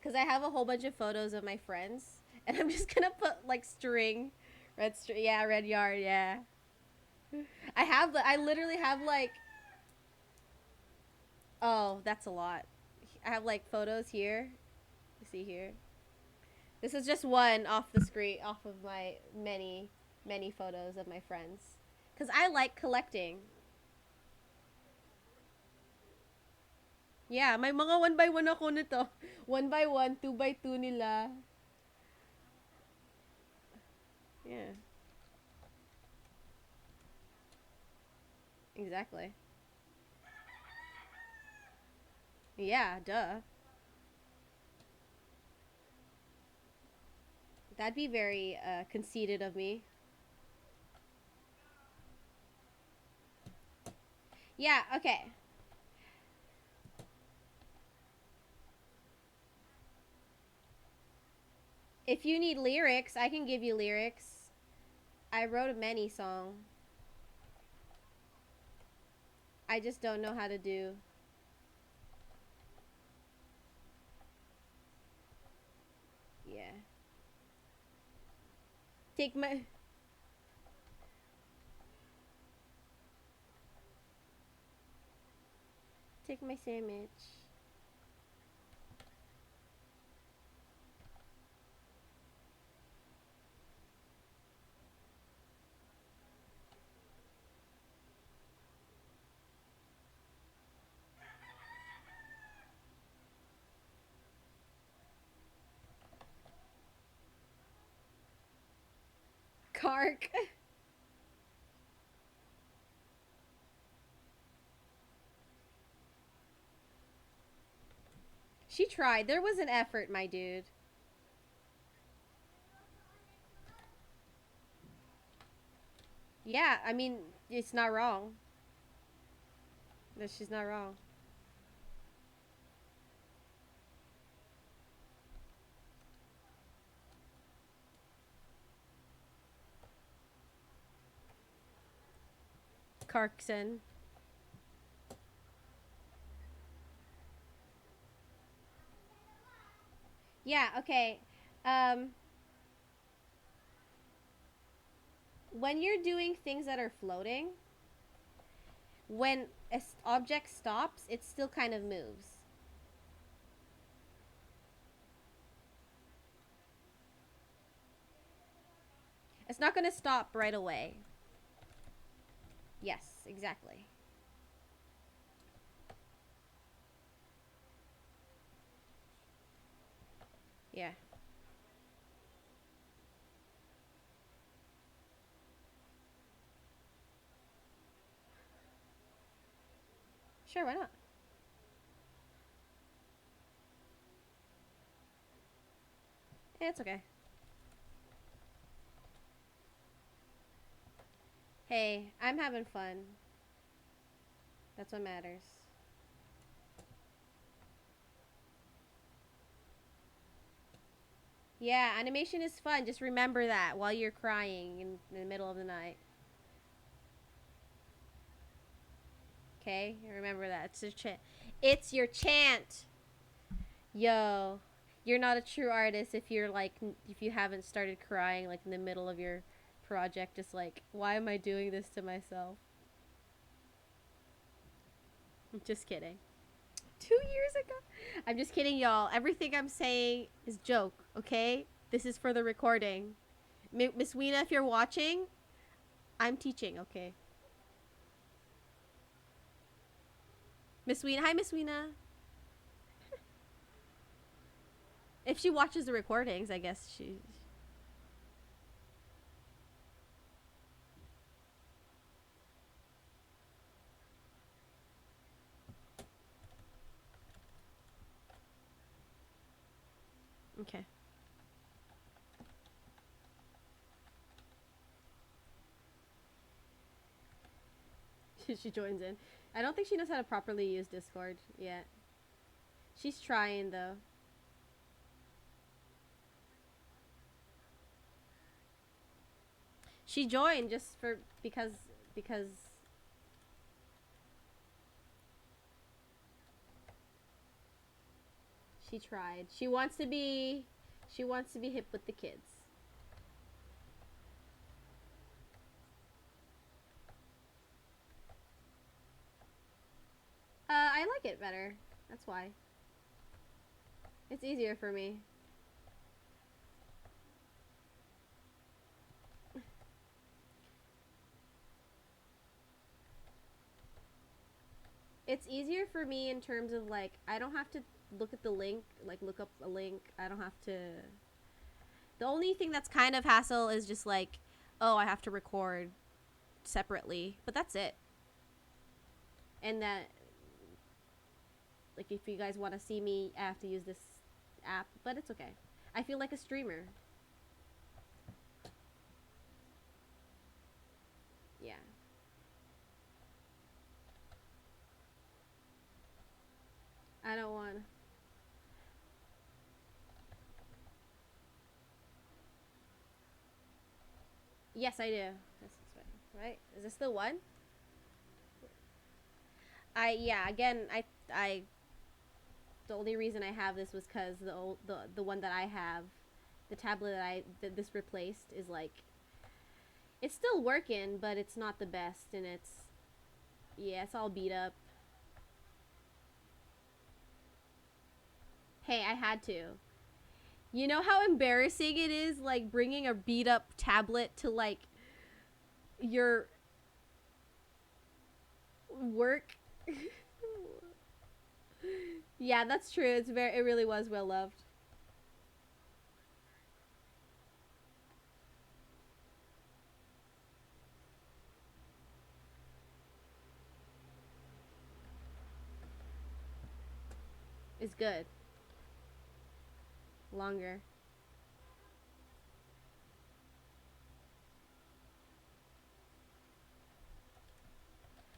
S1: Cuz I have a whole bunch of photos of my friends and I'm just going to put like string, red string, yeah, red yard, yeah. I literally have like, oh, that's a lot. I have like photos here. You see here. This is just one off the screen, off of my many photos of my friends. Cuz I like collecting. Yeah, may mga one by one ako nito. One by one, two by two nila. Yeah, exactly. Yeah, duh. That'd be very conceited of me. Yeah, okay. If you need lyrics, I can give you lyrics. I wrote a many song. I just don't know how to do. Yeah. Take my sandwich. Kark. She tried. There was an effort, my dude. Yeah, I mean, it's not wrong. No, she's not wrong. Karkson. Yeah, okay. Um, when you're doing things that are floating, when an object stops, it still kind of moves. It's not going to stop right away. Yes, exactly. Yeah. Sure, why not? Yeah, it's okay. Hey, I'm having fun. That's what matters. Yeah, animation is fun. Just remember that while you're crying in the middle of the night. Okay? Remember that. It's your chant. It's your chant. Yo, you're not a true artist if you're like if you haven't started crying like in the middle of your project just like, why am I doing this to myself? Just kidding. 2 years ago. I'm just kidding, y'all. Everything I'm saying is joke, okay? This is for the recording. Miss Weena, if you're watching, I'm teaching, okay? Miss Weena, hi, Miss Weena. If she watches the recordings, I guess she. Okay. She joins in. I don't think she knows how to properly use Discord yet. She's trying though. She joined just for because she tried. She wants to be hip with the kids. I like it better. That's why. It's easier for me. It's easier for me in terms of like I don't have to look at the link, like look up a link. I don't have to. The only thing that's kind of hassle is just like, oh, I have to record separately, but that's it. And that, like, if you guys want to see me, I have to use this app, but it's okay. I feel like a streamer. Yeah. I don't want. Yes, I do. This is right. Is this the one? Yeah. Again, I. The only reason I have this was because the one that I have, the tablet that this replaced is like. It's still working, but it's not the best, and it's all beat up. Hey, I had to. You know how embarrassing it is, like, bringing a beat up tablet to, like, your work? Yeah, that's true. It really was well loved. It's good. Longer.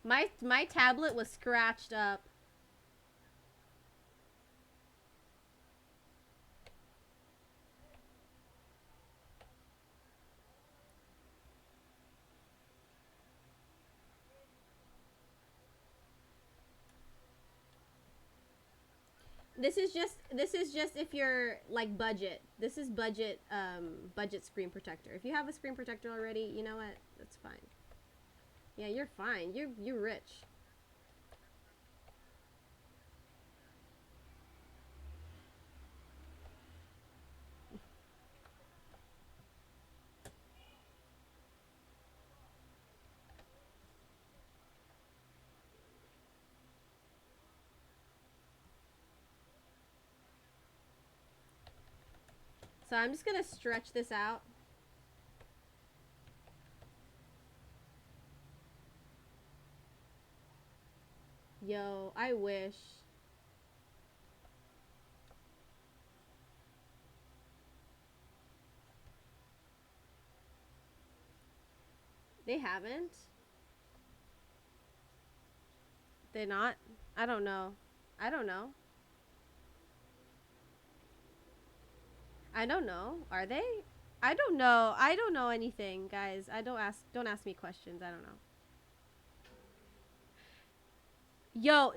S1: My tablet was scratched up. This is just if you're like budget. This is budget screen protector. If you have a screen protector already, you know what? That's fine. Yeah, you're fine. You're rich. So I'm just gonna stretch this out. Yo, I wish. They haven't. They're not. I don't know. I don't know. I don't know. Are they? I don't know. I don't know anything, guys. I don't ask me questions. I don't know. Yo,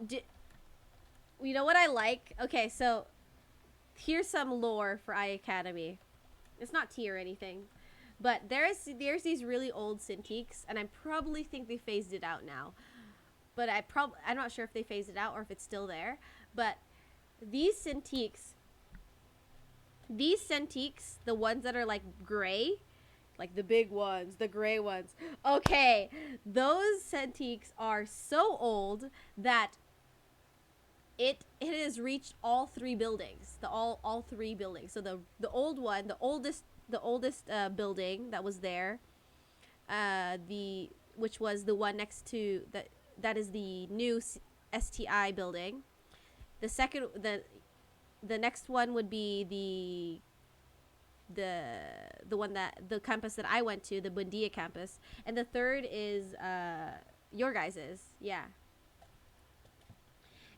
S1: you know what I like? Okay, so here's some lore for iAcademy. It's not tea or anything, but there's these really old Cintiqs, and I probably think they phased it out now. But I'm not sure if they phased it out or if it's still there. But these Cintiqs, the ones that are like gray, like the big ones, the gray ones. Okay, those Cintiqs are so old that it has reached all three buildings, all three buildings. So the old one, the oldest building that was there, the which was the one next to that is the new STI building. The second the next one would be the one that the campus that I went to, the Bundia campus, and the third is Your guys's, yeah.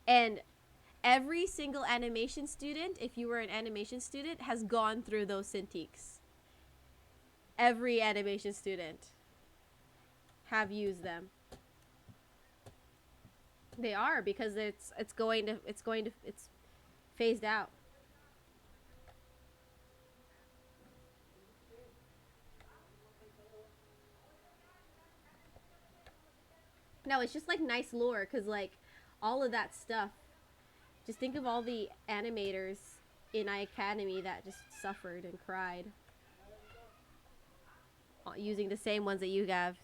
S1: And every single animation student, if you were an animation student, has gone through those Cintiqs. Every animation student have used them. They are, because it's phased out. No, it's just like nice lore, because like all of that stuff. Just think of all the animators in iAcademy that just suffered and cried using the same ones that you have.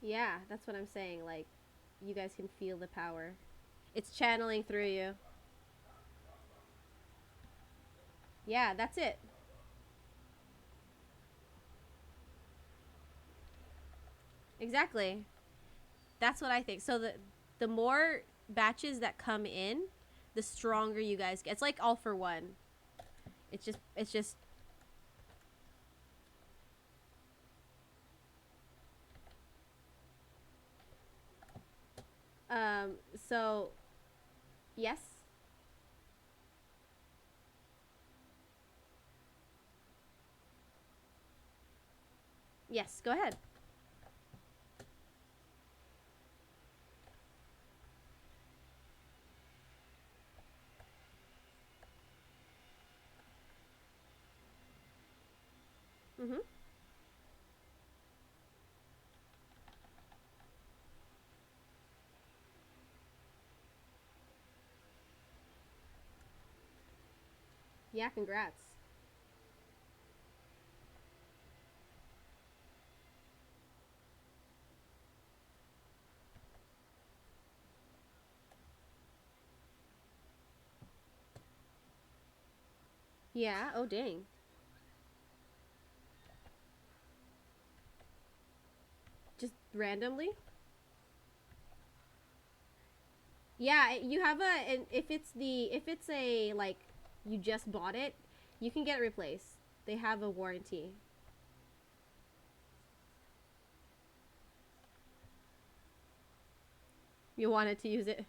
S1: Yeah, that's what I'm saying. Like, you guys can feel the power. It's channeling through you. Yeah, that's it. Exactly. That's what I think. So the more batches that come in, the stronger you guys get. It's like all for one. It's just so yes. Yes, go ahead. Mhm. Yeah, congrats. Yeah, oh dang. Just randomly? Yeah, you have a and if it's a like you just bought it, you can get it replaced. They have a warranty. You wanted to use it.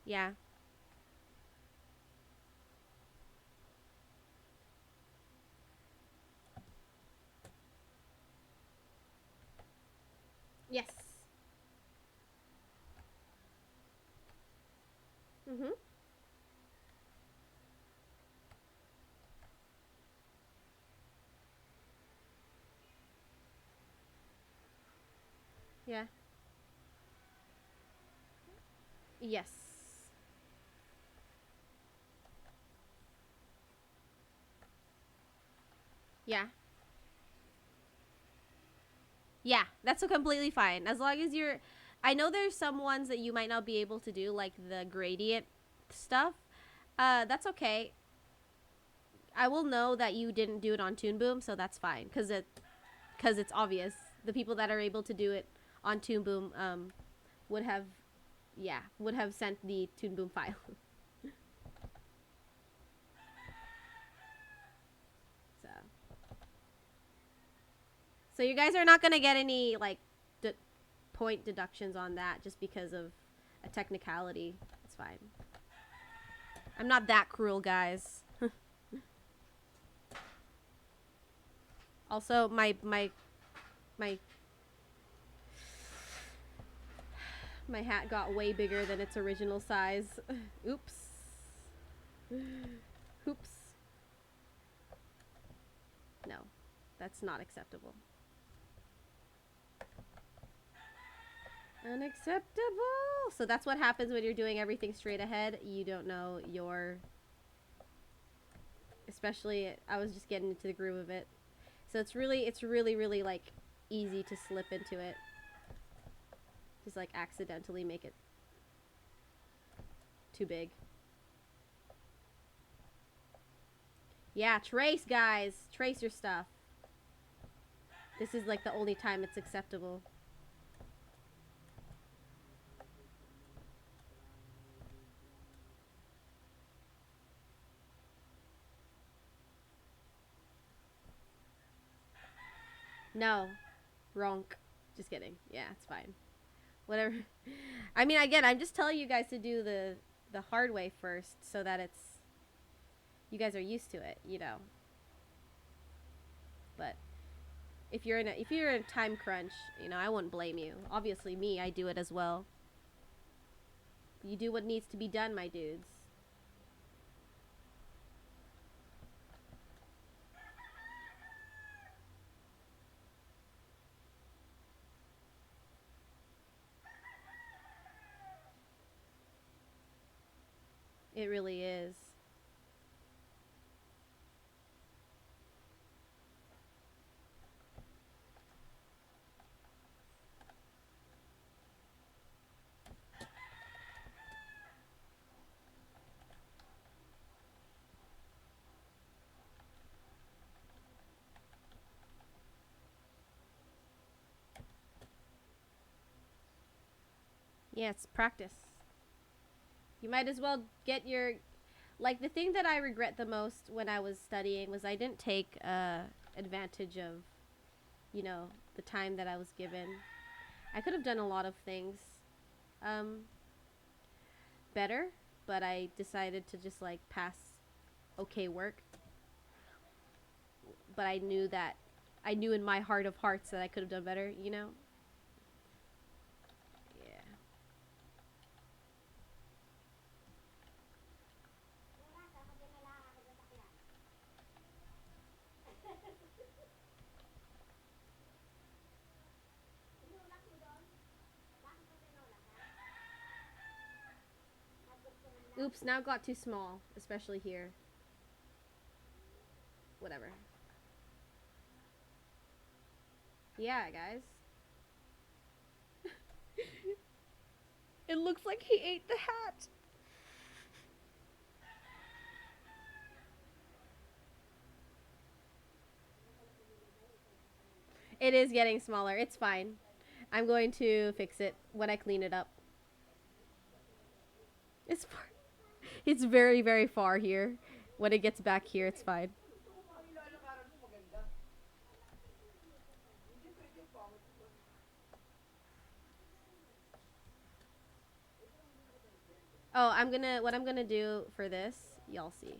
S1: Yeah. Yes. Mhm. Yeah. Yes. Yeah. Yeah, that's completely fine. As long as you're I know there's some ones that you might not be able to do like the gradient stuff. That's okay. I will know that you didn't do it on Toon Boom, so that's fine cuz it's obvious. The people that are able to do it on Toon Boom would have would have sent the Toon Boom file. so So you guys are not going to get any like point deductions on that just because of a technicality. It's fine. I'm not that cruel, guys. Also, my my hat got way bigger than its original size. Oops. Oops. No. That's not acceptable. Unacceptable. So that's what happens when you're doing everything straight ahead. You don't know your especially I was just getting into the groove of it. So it's really like easy to slip into it. Just like accidentally make it too big. Yeah, trace, guys. Trace your stuff. This is like the only time it's acceptable. No. Ronk. Just kidding. Yeah, it's fine. Whatever. I mean, again, I'm just telling you guys to do the hard way first so that it's you guys are used to it, you know. But if you're in a time crunch, you know, I won't blame you. Obviously, me, I do it as well. You do what needs to be done, my dudes. It really is. Yeah, it's practice. You might as well get your like the thing that I regret the most when I was studying was I didn't take advantage of, you know, the time that I was given. I could have done a lot of things um, better, but I decided to just like pass okay work. But I knew in my heart of hearts that I could have done better, you know? Yeah. Oops, now it got too small, especially here. Whatever. Yeah, guys. It looks like he ate the hat. It is getting smaller. It's fine. I'm going to fix it when I clean it up. It's far. It's very, very far here. When it gets back here, it's fine. Oh, what I'm gonna do for this, y'all see.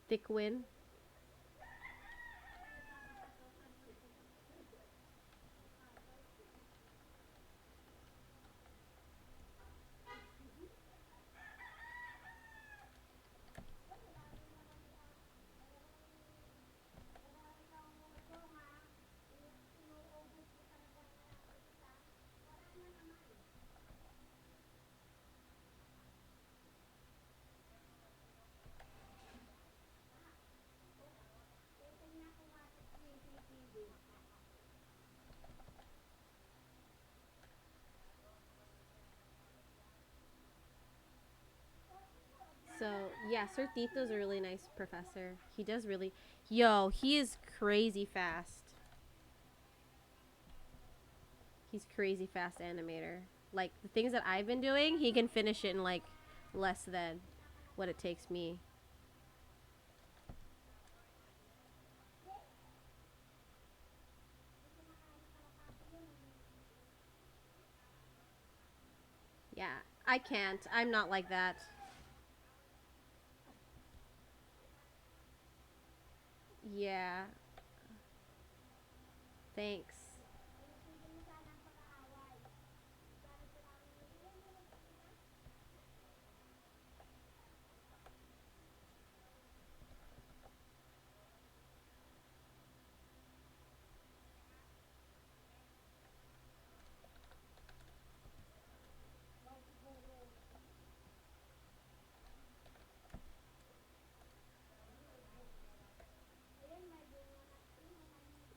S1: Thick win. So yeah, Sir Tito's a really nice professor. He does really, yo, he is crazy fast. He's crazy fast animator. Like the things that I've been doing, he can finish it in like less than what it takes me. Yeah, I can't. I'm not like that. Yeah. Thanks.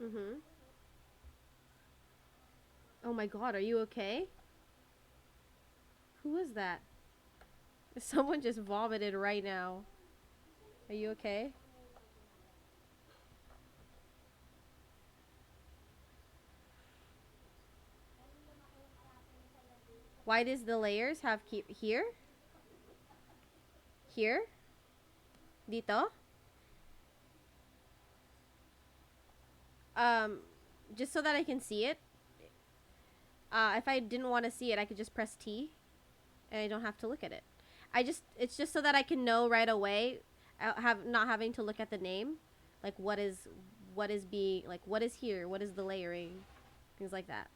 S1: Mm-hmm. Oh my god, are you okay? Who was that? Someone just vomited right now. Are you okay? Why does the layers have keep here? Here? Dito? Um, just so that I can see it. If I didn't want to see it, I could just press T, and I don't have to look at it. It's just so that I can know right away, have not having to look at the name, like what is being, like what is here, what is the layering, things like that.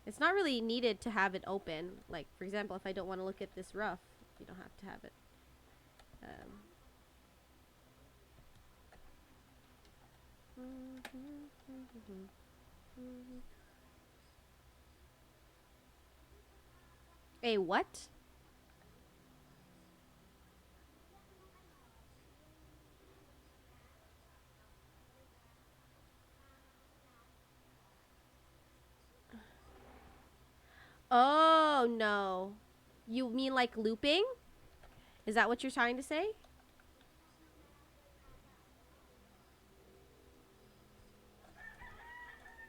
S1: It's not really needed to have it open. Like for example, if I don't want to look at this rough, you don't have to have it. Um, a what? Oh no. You mean like looping? Is that what you're trying to say?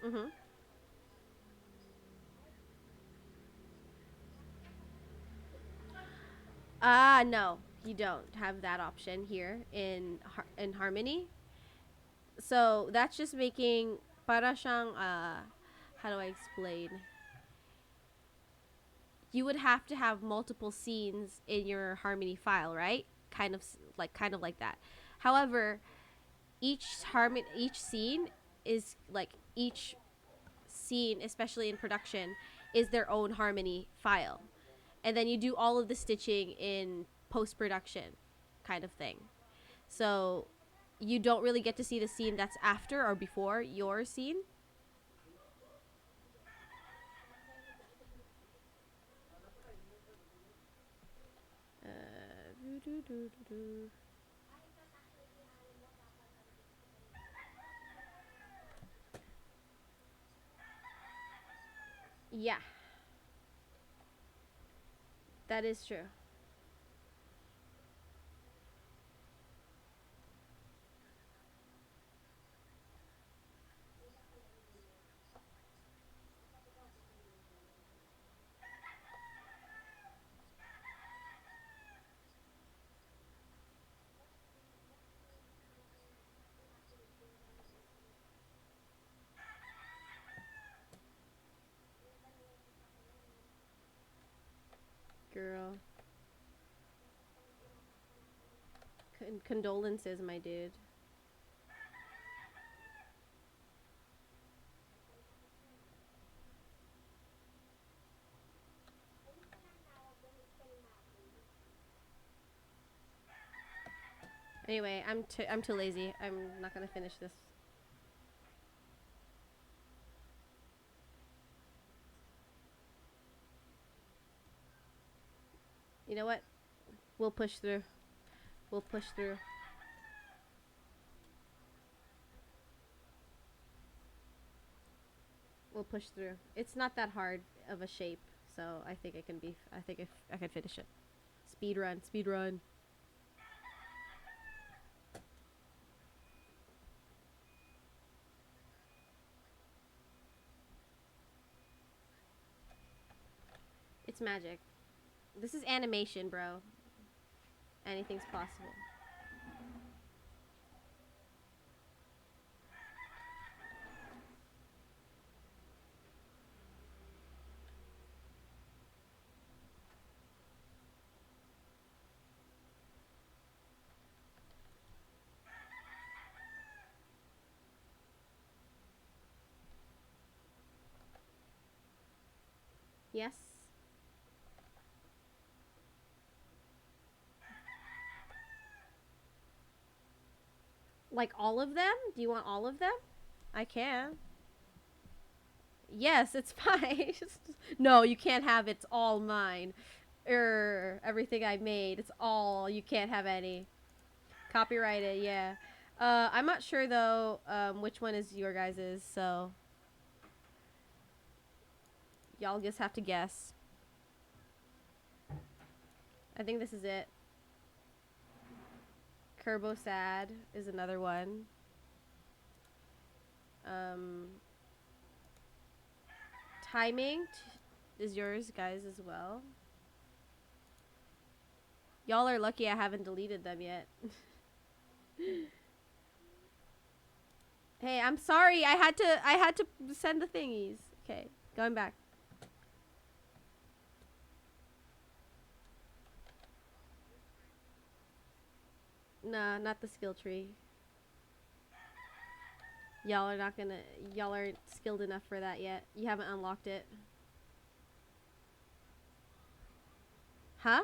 S1: Mm-hmm. No. You don't have that option here in Harmony. So that's just making para siyang how do I explain? You would have to have multiple scenes in your Harmony file, right? Kind of like that. However, each scene is like each scene, especially in production, is their own Harmony file. And then you do all of the stitching in post production kind of thing. So you don't really get to see the scene that's after or before your scene. Doo-doo-doo-doo-doo. Yeah, that is true. Girl. Condolences, my dude. Anyway, I'm too lazy. I'm not gonna finish this. You know what? We'll push through. We'll push through. We'll push through. It's not that hard of a shape, so I think I can be. I think if I can finish it. Speed run. Speed run. It's magic. This is animation, bro. Anything's possible. Yes. Like all of them? Do you want all of them? I can. Yes, it's fine. No, you can't have it's all mine. Everything I made, it's all. You can't have any. Copyrighted, yeah. I'm not sure though, which one is your guys's, so y'all just have to guess. I think this is it. Kerbo Sad is another one. Timing is yours guys as well. Y'all are lucky I haven't deleted them yet. Hey, I'm sorry. I had to send the thingies. Okay, going back. Nah, not the skill tree. Y'all are not gonna. Y'all aren't skilled enough for that yet. You haven't unlocked it. Huh?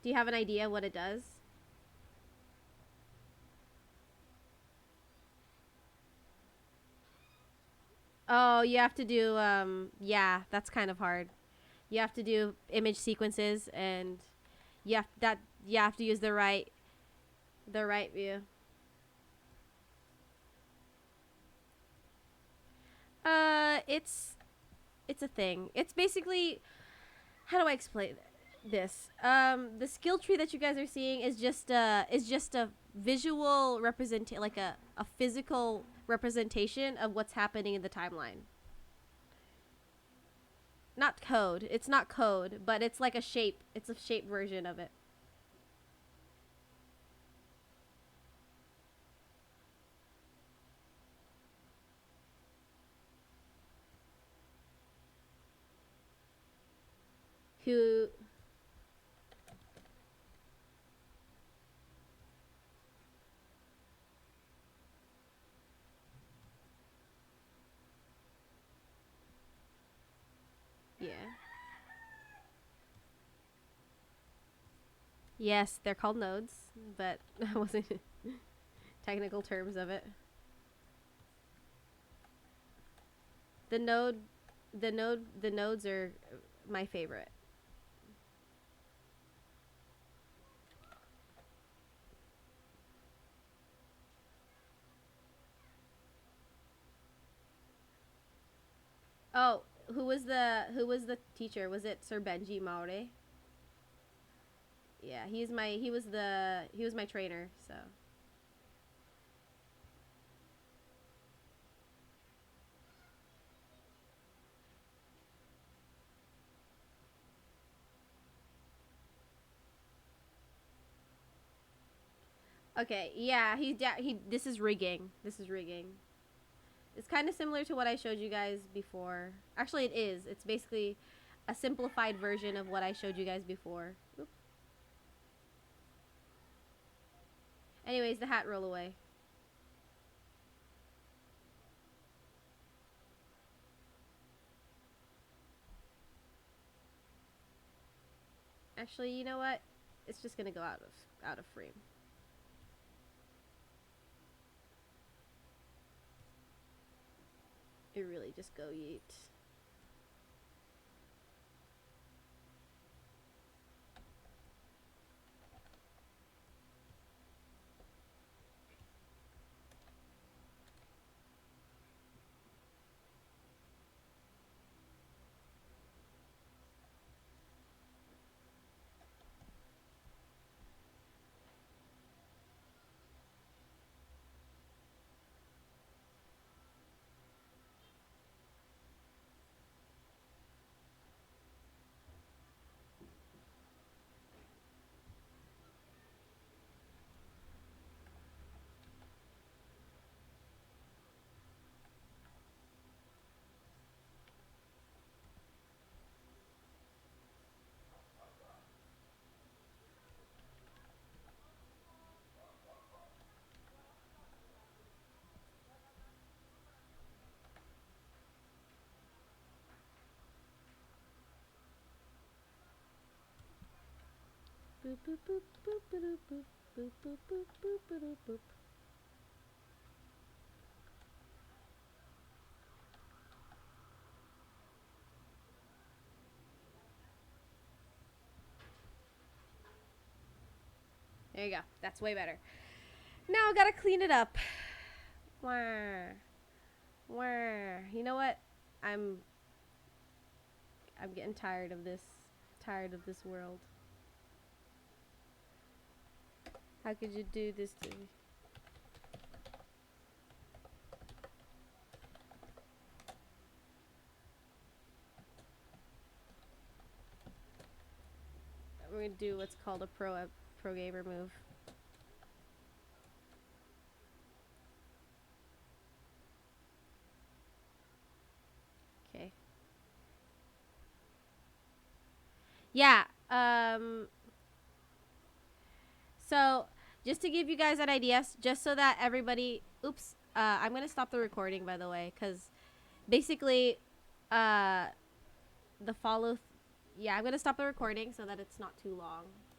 S1: Do you have an idea what it does? Oh, you have to do, yeah, that's kind of hard. You have to do image sequences, and you have to use the right view. It's a thing. It's basically, how do I explain this? The skill tree that you guys are seeing is just a visual representation, like a physical representation of what's happening in the timeline. Not code. It's not code, but it's like a shape. It's a shape version of it. Who? Yeah. Yes, they're called nodes, but I wasn't technical terms of it. The nodes are my favorite. Oh, who was the teacher? Was it Sir Benji Maure? Yeah, he was my trainer, so. Okay, yeah, this is rigging. This is rigging. It's kind of similar to what I showed you guys before. Actually, it is. It's basically a simplified version of what I showed you guys before. Oop. Anyways, the hat roll away. Actually, you know what? It's just gonna go out of frame. It really just go yeet. Boop boop boop boop boop boop boop boop boop boop boop boop. There you go. That's way better. Now I gotta clean it up. Wah. Wah. You know what? I'm getting tired of this. Tired of this world. How could you do this to me? We're gonna do what's called a pro gamer move. Okay. Yeah. So just to give you guys an idea, just so that everybody. Oops. I'm gonna stop the recording, by the way, because basically, the follow. Yeah, I'm gonna stop the recording so that it's not too long.